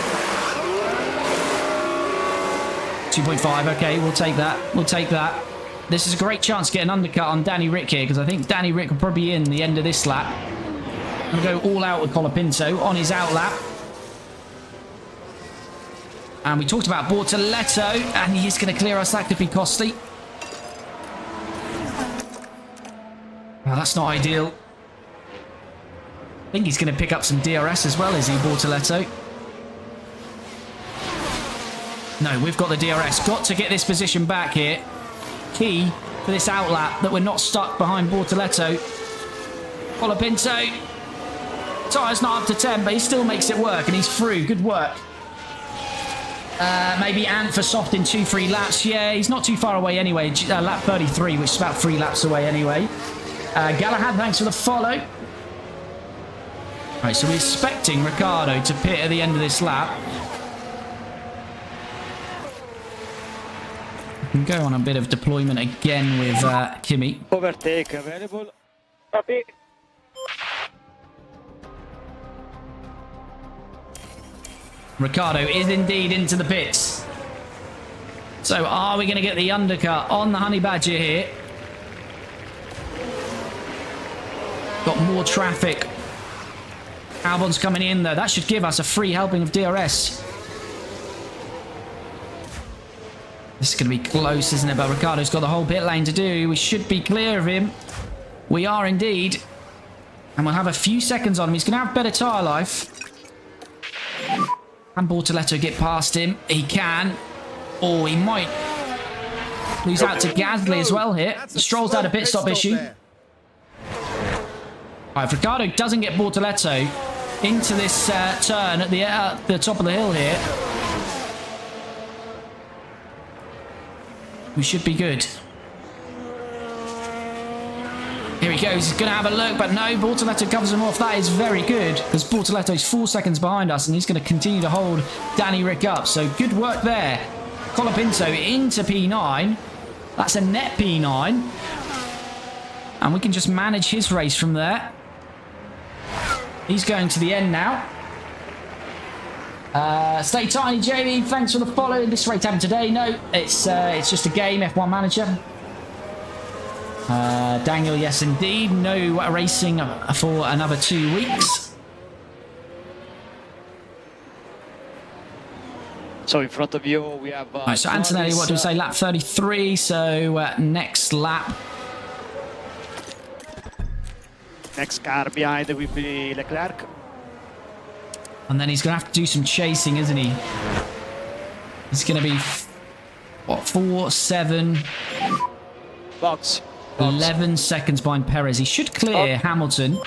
2.5, okay, we'll take that. We'll take that. This is a great chance to get an undercut on Danny Rick here, because I think Danny Rick will probably be in the end of this lap. I'm going to go all out with Colapinto on his out lap. And we talked about Bortoletto, and he's going to clear us. That could be costly. Well, that's not ideal. I think he's going to pick up some DRS as well, is he, Bortoletto? No, we've got the DRS. Got to get this position back here. Key for this outlap that we're not stuck behind Bortoleto. Colapinto. Tyre's not up to 10, but he still makes it work, and he's through. Good work. Maybe Ant for soft in 2-3 laps. Yeah, he's not too far away anyway. Lap 33, which is about 3 laps away anyway. Galahad, thanks for the follow. Right, so we're expecting Ricciardo to pit at the end of this lap. We can go on a bit of deployment again with Kimi. Overtake available. Copy. Ricciardo is indeed into the pits. So are we going to get the undercut on the Honey Badger here? Got more traffic. Albon's coming in though. That should give us a free helping of DRS. This is going to be close, isn't it? But Ricciardo's got the whole pit lane to do. We should be clear of him. We are indeed. And we'll have a few seconds on him. He's going to have better tyre life. Can Bortoleto get past him? He can. Or he might lose out to Gasly as well here. Stroll's had a pit stop issue. Right, if Ricciardo doesn't get Bortoleto into this turn at the top of the hill here, we should be good. Here he goes. He's going to have a look, but no, Bortoleto covers him off. That is very good, because Bortoleto's 4 seconds behind us, and he's going to continue to hold Danny Rick up. So good work there. Colapinto into P9. That's a net P9. And we can just manage his race from there. He's going to the end now. Stay tiny, Jamie. Thanks for the follow. This race happened today. No, it's just a game, F1 Manager. Daniel, yes indeed. No racing for another 2 weeks. So in front of you we have... Right, so Antonelli, what do we say? Lap 33, so next lap. Next car behind will be Leclerc. And then he's going to have to do some chasing, isn't he? He's going to be, what, 4, 7... Box. 11 seconds behind Perez. He should clear Hamilton.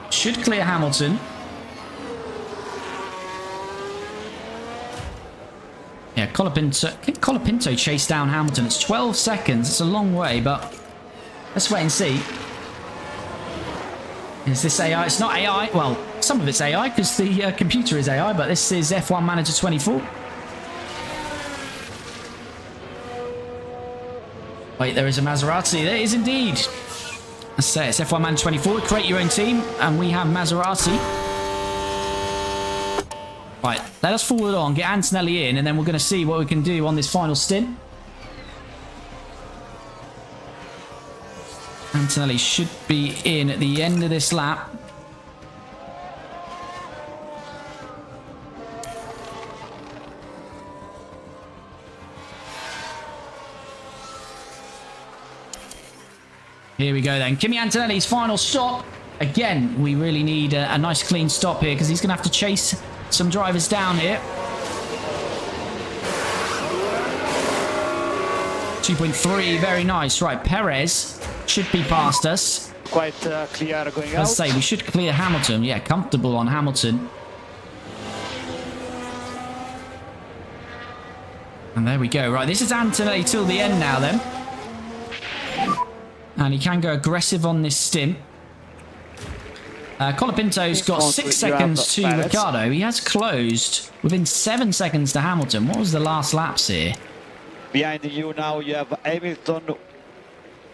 Should clear Hamilton. Yeah, Colapinto chased down Hamilton. It's 12 seconds. It's a long way, but let's wait and see. Is this AI? It's not AI. Well, some of it's AI because the computer is AI, but this is F1 Manager 24. Wait, there is a Maserati. There is indeed. Let's say it's F1 Manager 24. Create your own team, and we have Maserati. Right, let us forward on, get Antonelli in, and then we're going to see what we can do on this final stint. Antonelli should be in at the end of this lap. Here we go then. Kimi Antonelli's final stop. Again, we really need a nice clean stop here because he's going to have to chase some drivers down here. 2.3, very nice. Right, Perez should be past us. Quite clear going out. As I say, we should clear Hamilton. Yeah, comfortable on Hamilton. And there we go. Right, this is Antonelli till the end now then. And he can go aggressive on this stint. Colapinto's got 6 seconds to Ricciardo. He has closed within 7 seconds to Hamilton. What was the last laps here? Behind you now you have Hamilton.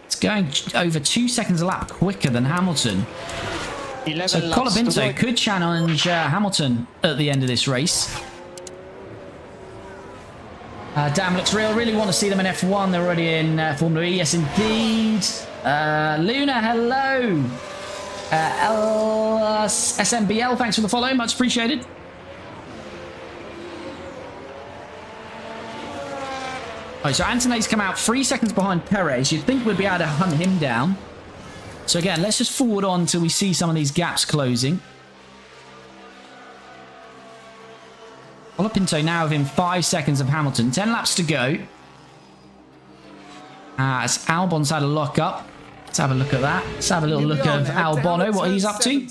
It's going over 2 seconds a lap quicker than Hamilton. So Colapinto could challenge Hamilton at the end of this race. Damn, looks real. Really want to see them in F1. They're already in Formula E. Yes, indeed. Luna, hello. SMBL, thanks for the follow. Much appreciated. Right, so Antonelli's come out 3 seconds behind Perez. You'd think we'd be able to hunt him down. So again, let's just forward on till we see some of these gaps closing. Colapinto now within 5 seconds of Hamilton. 10 laps to go. As Albon's had a lock up. Let's have a look at that. Let's have a little look of Albon, what he's up to.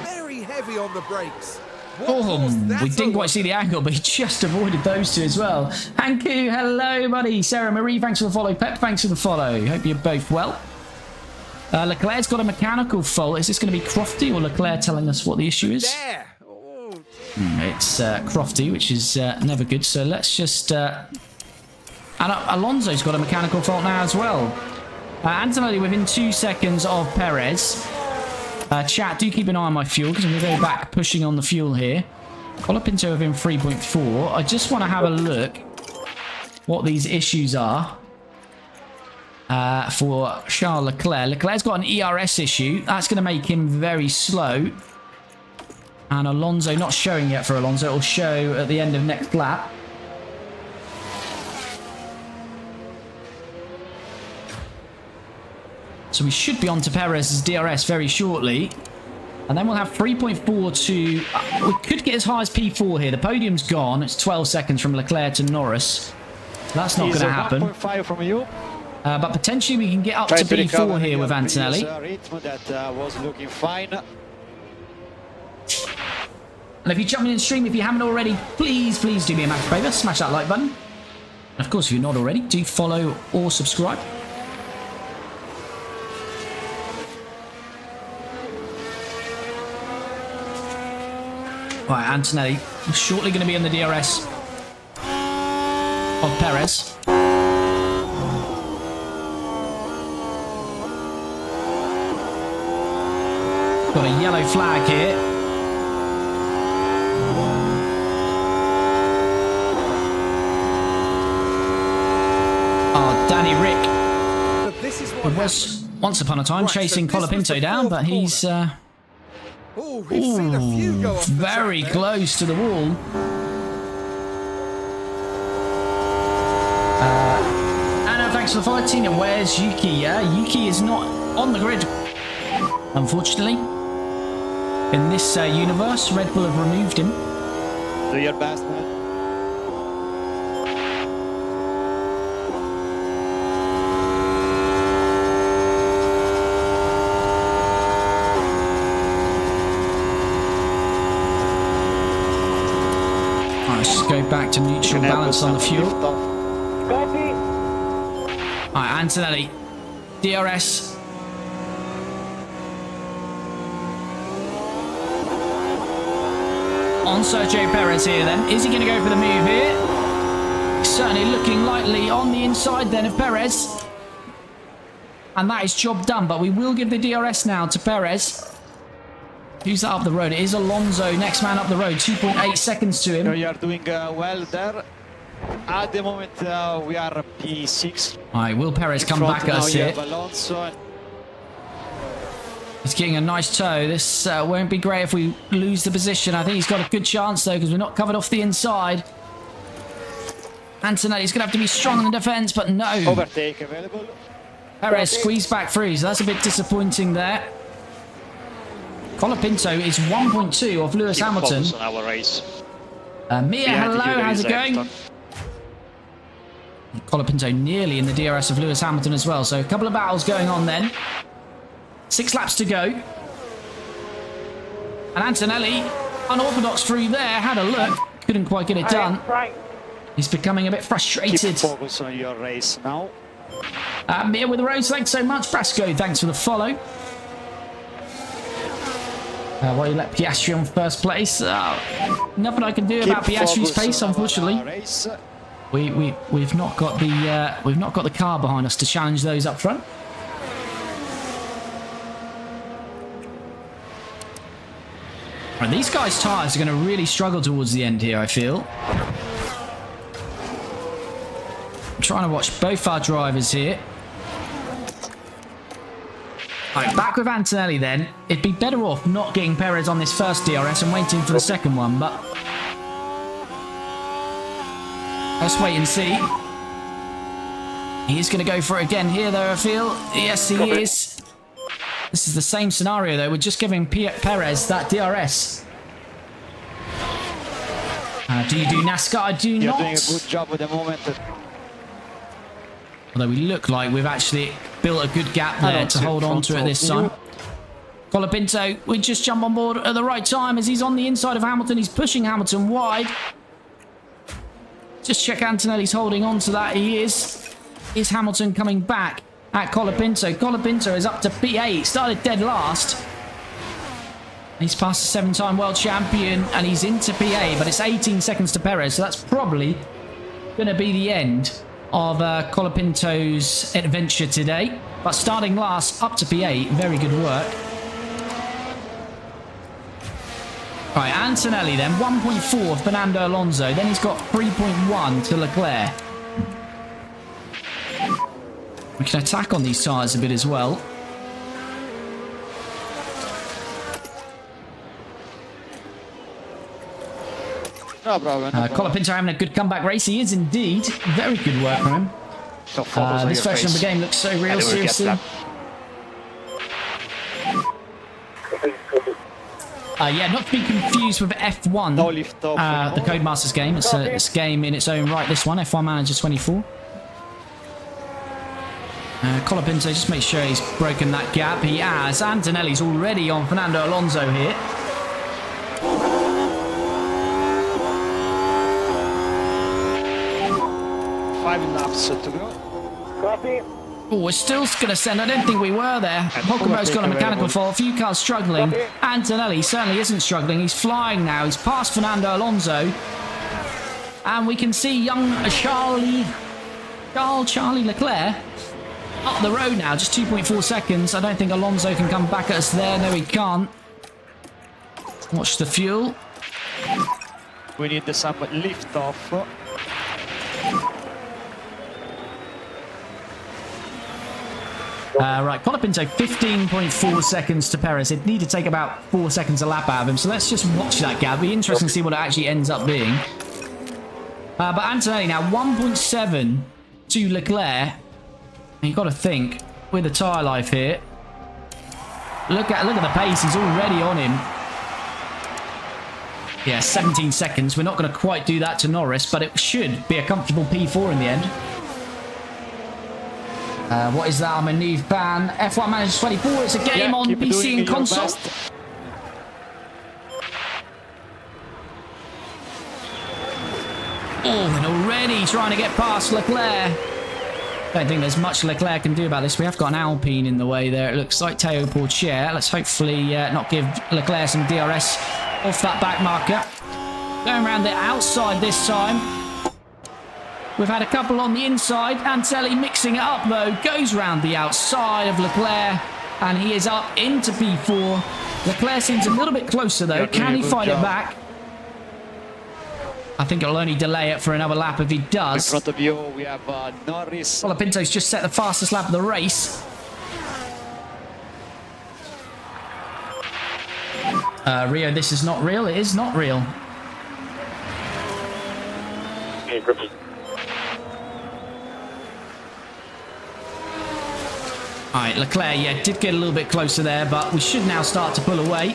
Very heavy on the brakes. Oh, we didn't quite see the angle, but he just avoided those two as well. Hanku, hello, buddy. Sarah Marie, thanks for the follow. Pep, thanks for the follow. Hope you're both well. Leclerc's got a mechanical fault. Is this going to be Crofty or Leclerc telling us what the issue is? It's Crofty, which is never good. So let's just... and Alonso's got a mechanical fault now as well. Antonelli within 2 seconds of Perez. Chat, do keep an eye on my fuel because I'm going to go back pushing on the fuel here. Colapinto within 3.4. I just want to have a look what these issues are for Charles Leclerc. Leclerc's got an ERS issue. That's going to make him very slow. And Alonso, not showing yet for Alonso. It will show at the end of next lap. So we should be on to Perez's DRS very shortly. And then we'll have 3.4 to... we could get as high as P4 here. The podium's gone. It's 12 seconds from Leclerc to Norris. That's not going to happen. 1.5 from you. But potentially we can get up to P4 here with Antonelli. That was looking fine. And if you're jumping in the stream, if you haven't already, please do me a massive favour. Smash that like button. And of course, if you're not already, do follow or subscribe. Right, Antonelli shortly going to be in the DRS of Perez. Got a yellow flag here. Oh, Danny Rick. This is what It was once upon a time chasing Colapinto down, but he's very close to the wall. Anna, thanks for the follow. Tina, where's Yuki? Yuki is not on the grid, unfortunately. In this universe, Red Bull have removed him. Do your best, man. Let's just go back to neutral balance on the fuel. Alright, Antonelli. DRS. On Sergio Perez here then. Is he going to go for the move here? Certainly looking lightly on the inside then of Perez. And that is job done, but we will give the DRS now to Perez. Who's that up the road? It is Alonso, next man up the road. 2.8 seconds to him. You are doing well there. At the moment, we are P6. All right, will Perez come back at us here? He's getting a nice toe. This won't be great if we lose the position. I think he's got a good chance, though, because we're not covered off the inside. Antonelli's going to have to be strong in the defence, but no. Overtake available. Perez squeezed back through, so that's a bit disappointing there. Colapinto is 1.2 off Lewis Hamilton. On our race. Mia, hello, how's it going? Colapinto nearly in the DRS of Lewis Hamilton as well. So a couple of battles going on then. 6 laps to go. And Antonelli, unorthodox through there, had a look. Couldn't quite get it done. He's becoming a bit frustrated. Keep focus on your race now. Mia with the rose, thanks so much. Brasco, thanks for the follow. Why you let Piastri on first place? Nothing I can do about Piastri's pace, unfortunately. We've not got the car behind us to challenge those up front. Right, these guys' tyres are going to really struggle towards the end here, I feel. I'm trying to watch both our drivers here. Alright, back with Antonelli then. It'd be better off not getting Perez on this first DRS and waiting for the second one, but let's wait and see. He is going to go for it again here, though, I feel. Yes, he is. This is the same scenario, though. We're just giving Perez that DRS. Do you do NASCAR? I do You're not. doing a good job at the moment. Although we look like we've actually built a good gap there to hold on to it this time. Colapinto, we just jump on board at the right time as he's on the inside of Hamilton. He's pushing Hamilton wide. Just check Antonelli's holding on to that. He is. Is Hamilton coming back at Colapinto? Colapinto is up to P8. Started dead last. He's past the 7-time world champion and he's into P8, but it's 18 seconds to Perez. So that's probably going to be the end of Colapinto's adventure today. But starting last up to P8, very good work. Right, Antonelli then, 1.4 of Fernando Alonso. Then he's got 3.1 to Leclerc. We can attack on these tyres a bit as well. No problem. Colapinto having a good comeback race. He is indeed. Very good work from him. So focus on This your version of the face. game looks so real, And we will get seriously. that. Yeah, not to be confused with F1, No lift off. the Codemasters game. It's a game in its own right, this one, F1 Manager 24. Colapinto, just make sure he's broken that gap. He has. Antonelli's already on Fernando Alonso here. Five laps to go. Copy. Oh, we're still going to send. I don't think we were there. Pocomo's got a mechanical fault. A few cars struggling. Antonelli certainly isn't struggling. He's flying now. He's past Fernando Alonso. And we can see young Charlie Leclerc up the road now. Just 2.4 seconds. I don't think Alonso can come back at us there. No, he can't. Watch the fuel. We need some lift off. Right, Colapinto, 15.4 seconds to Perez. It'd need to take about 4 seconds a lap out of him. So let's just watch that gap. It'll be interesting to see what it actually ends up being. But Antonelli now 1.7 to Leclerc. You've got to think with the tyre life here. Look at the pace. He's already on him. Yeah, 17 seconds. We're not going to quite do that to Norris, but it should be a comfortable P4 in the end. What is that? I'm a new fan. F1 Manager 24. It's a game on PC and console. Oh, and already trying to get past Leclerc. Don't think there's much Leclerc can do about this. We have got an Alpine in the way there. It looks like Théo Pourchaire. Let's hopefully not give Leclerc some DRS off that back marker. Going around the outside this time. We've had a couple on the inside. Antonelli mixing it up though. Goes round the outside of Leclerc. And he is up into P4. Leclerc seems a little bit closer though. Can he fight it back? I think it'll only delay it for another lap if he does. In front of you, we have Norris. Colapinto's just set the fastest lap of the race. Rio, this is not real. It is not real. Alright, Leclerc, yeah, did get a little bit closer there, but we should now start to pull away.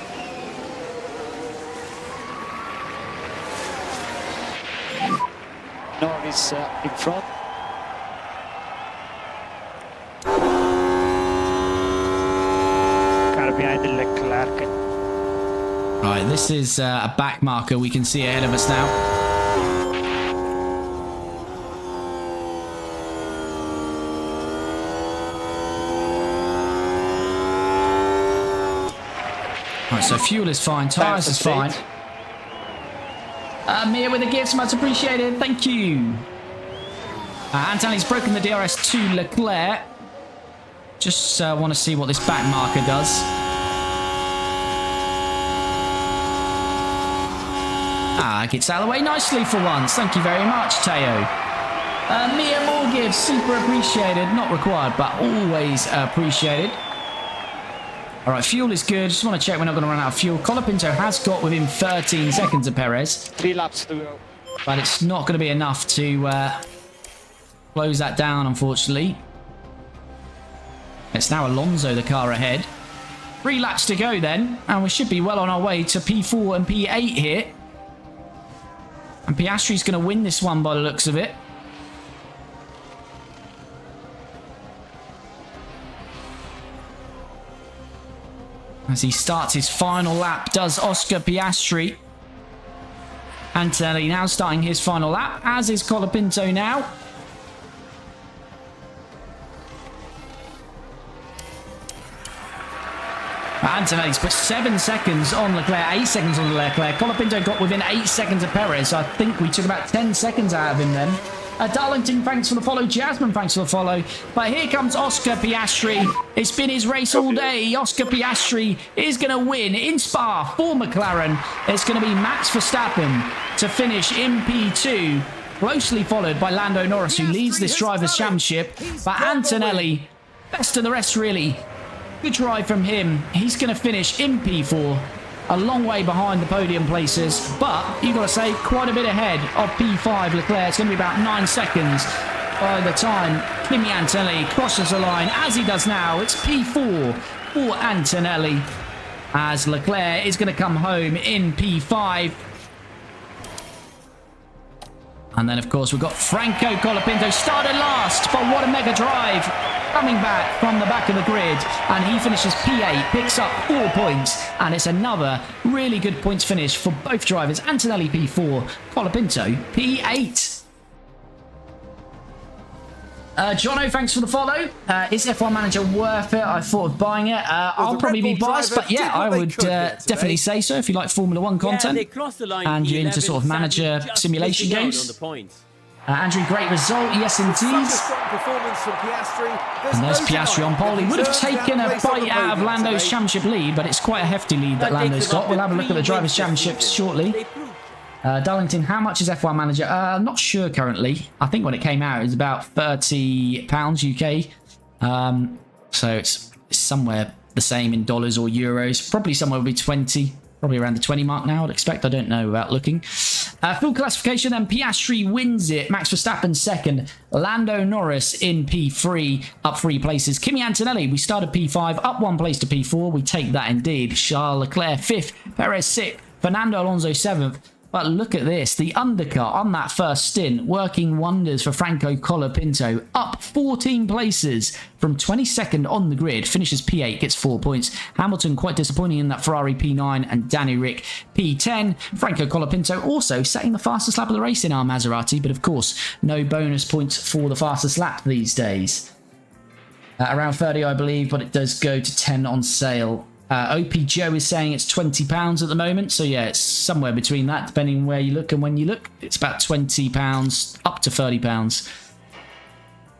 Norris in front. Car behind Leclerc. Right, this is a back marker we can see ahead of us now. Right, so fuel is fine, tyres is fine. Mia with the gifts, much appreciated. Thank you. Antonelli's broken the DRS to Leclerc. Just want to see what this back marker does. Gets out of the way nicely for once. Thank you very much, Teo. Mia, more gifts, super appreciated. Not required, but always appreciated. All right, fuel is good. Just want to check we're not going to run out of fuel. Colapinto has got within 13 seconds of Perez. 3 laps to go. But it's not going to be enough to close that down, unfortunately. It's now Alonso, the car ahead. 3 laps to go then. And we should be well on our way to P4 and P8 here. And Piastri's going to win this one by the looks of it. As he starts his final lap, does Oscar Piastri. Antonelli now starting his final lap, as is Colapinto now. Antonelli's put 7 seconds on Leclerc, 8 seconds on Leclerc. Colapinto got within 8 seconds of Perez, so I think we took about 10 seconds out of him then. Darlington, thanks for the follow. Jasmine, thanks for the follow. But here comes Oscar Piastri. It's been his race all day. Oscar Piastri is going to win in Spa for McLaren. It's going to be Max Verstappen to finish in P2, closely followed by Lando Norris, who leads this Drivers' Championship. But Antonelli, best of the rest, really. Good drive from him. He's going to finish in P4. A long way behind the podium places, but you've got to say quite a bit ahead of P5 Leclerc. It's going to be about 9 seconds by the time Kimi Antonelli crosses the line, as he does now. It's P4 for Antonelli, as Leclerc is going to come home in P5. And then, of course, we've got Franco Colapinto started last, but what a mega drive. Coming back from the back of the grid, and he finishes P8, picks up 4 points, and it's another really good points finish for both drivers. Antonelli P4, Colapinto P8. Jono, thanks for the follow. Is F1 Manager worth it? I thought of buying it. I'll probably be biased, but yeah, I would definitely say so if you like Formula 1 content and you're into sort of manager simulation games. Andrew, great result. Yes, indeed. And there's Piastri on pole. He would have taken a bite out of Lando's championship lead, but it's quite a hefty lead that Lando's got. We'll have a look at the Drivers' Championships shortly. Darlington, how much is F1 Manager? Not sure currently. I think when it came out, it was about £30 UK. So it's somewhere the same in dollars or euros. Probably somewhere will be 20. Probably around the 20 mark now, I'd expect. I don't know without looking. Full classification, then Piastri wins it. Max Verstappen second. Lando Norris in P3, up 3 places. Kimi Antonelli, we started P5, up 1 place to P4. We take that indeed. Charles Leclerc 5th. Perez 6th. Fernando Alonso 7th. But look at this, the undercut on that first stint, working wonders for Franco Colapinto, up 14 places from 22nd on the grid, finishes P8, gets 4 points. Hamilton quite disappointing in that Ferrari P9 and Danny Rick P10. Franco Colapinto also setting the fastest lap of the race in our Maserati, but of course, no bonus points for the fastest lap these days. Around 30, I believe, but it does go to 10 on sale. OP Joe is saying it's £20 at the moment, so yeah, it's somewhere between that, depending where you look and when you look. It's about £20 up to £30.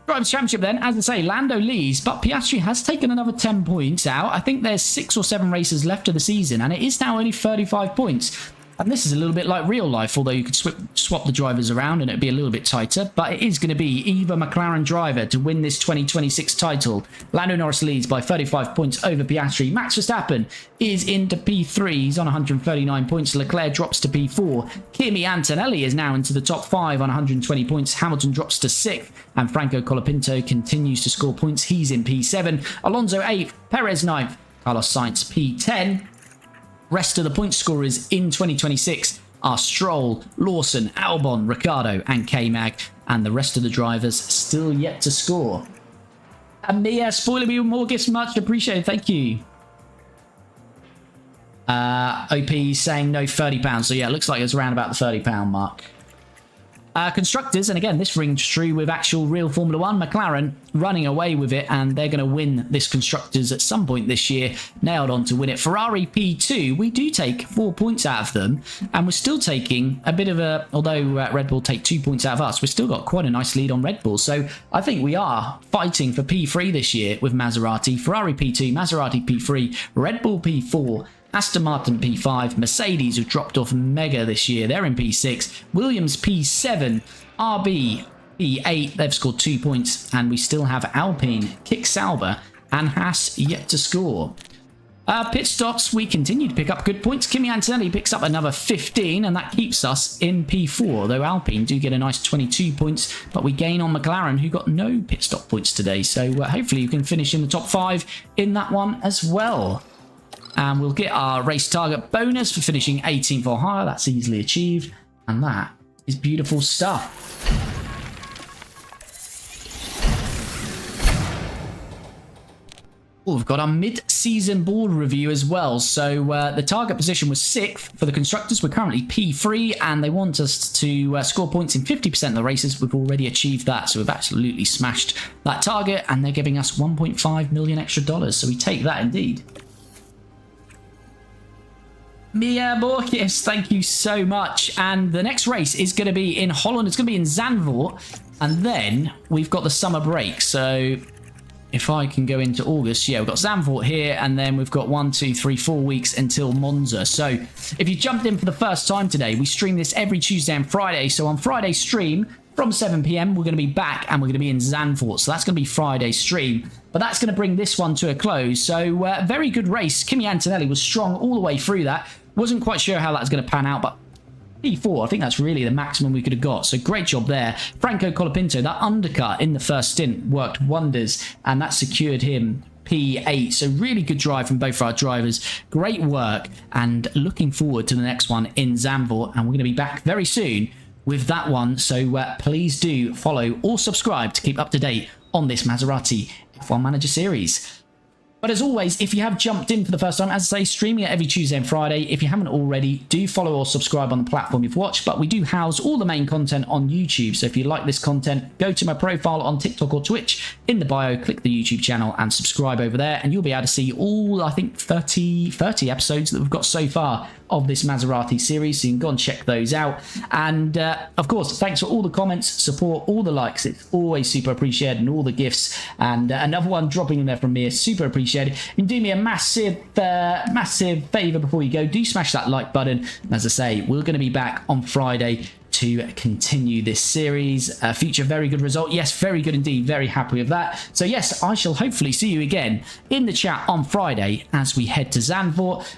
Drivers' Championship then, as I say, Lando leads, but Piastri has taken another 10 points out. I think there's 6 or 7 races left of the season, and it is now only 35 points. And this is a little bit like real life, although you could swap the drivers around and it'd be a little bit tighter. But it is going to be either McLaren driver to win this 2026 title. Lando Norris leads by 35 points over Piastri. Max Verstappen is into P3. He's on 139 points. Leclerc drops to P4. Kimi Antonelli is now into the top 5 on 120 points. Hamilton drops to 6th. And Franco Colapinto continues to score points. He's in P7. Alonso 8th. Perez 9th. Carlos Sainz P10. Rest of the point scorers in 2026 are Stroll, Lawson, Albon, Ricciardo and K-Mag, and the rest of the drivers still yet to score. And Mia, spoiler me with more gifts, much appreciated, thank you. OP saying no £30, so yeah, it looks like it's around about the £30 mark. Constructors, and again, this rings true with actual real Formula 1. McLaren running away with it, and they're going to win this Constructors at some point this year. Nailed on to win it. Ferrari P2, we do take 4 points out of them, and we're still taking a bit of a... Although Red Bull take 2 points out of us, we've still got quite a nice lead on Red Bull. So I think we are fighting for P3 this year with Maserati. Ferrari P2, Maserati P3, Red Bull P4, Aston Martin P5, Mercedes have dropped off mega this year, they're in P6, Williams P7, RB P8, they've scored 2 points, and we still have Alpine, Kick Sauber, and Haas yet to score. Pit stops, we continue to pick up good points. Kimi Antonelli picks up another 15, and that keeps us in P4, though Alpine do get a nice 22 points, but we gain on McLaren, who got no pit stop points today, so hopefully you can finish in the top 5 in that one as well. And we'll get our race target bonus for finishing 18th or higher. That's easily achieved. And that is beautiful stuff. Oh, we've got our mid-season board review as well. So the target position was 6th for the constructors. We're currently P3, and they want us to score points in 50% of the races. We've already achieved that, so we've absolutely smashed that target, and they're giving us $1.5 million extra. So we take that indeed. Mia Borges, thank you so much. And the next race is going to be in Holland. It's going to be in Zandvoort, and then we've got the summer break. So if I can go into August, yeah, we've got Zandvoort here, and then we've got 1, 2, 3, 4 weeks until Monza. So if you jumped in for the first time today, we stream this every Tuesday and Friday. So on Friday stream from 7 p.m, we're going to be back, and we're going to be in Zandvoort. So that's going to be Friday stream. But that's going to bring this one to a close. So very good race. Kimi Antonelli was strong all the way through that. Wasn't quite sure how that's going to pan out, but P4, I think that's really the maximum we could have got. So great job there. Franco Colapinto, that undercut in the first stint worked wonders, and that secured him P8. So really good drive from both our drivers. Great work, and looking forward to the next one in Zandvoort. And we're going to be back very soon with that one. So please do follow or subscribe to keep up to date on this Maserati F1 Manager series. But as always, if you have jumped in for the first time, as I say, streaming it every Tuesday and Friday. If you haven't already, do follow or subscribe on the platform you've watched. But we do house all the main content on YouTube. So if you like this content, go to my profile on TikTok or Twitch. In the bio, click the YouTube channel and subscribe over there. And you'll be able to see all, I think, 30 episodes that we've got so far of this Maserati series. So you can go and check those out. And of course, thanks for all the comments, support, all the likes. It's always super appreciated, and all the gifts. And another one dropping in there from me is super appreciated. You can do me a massive favor before you go. Do smash that like button. And as I say, we're going to be back on Friday to continue this series. Future very good result. Yes, very good indeed. Very happy with that. So yes, I shall hopefully see you again in the chat on Friday as we head to Zandvoort.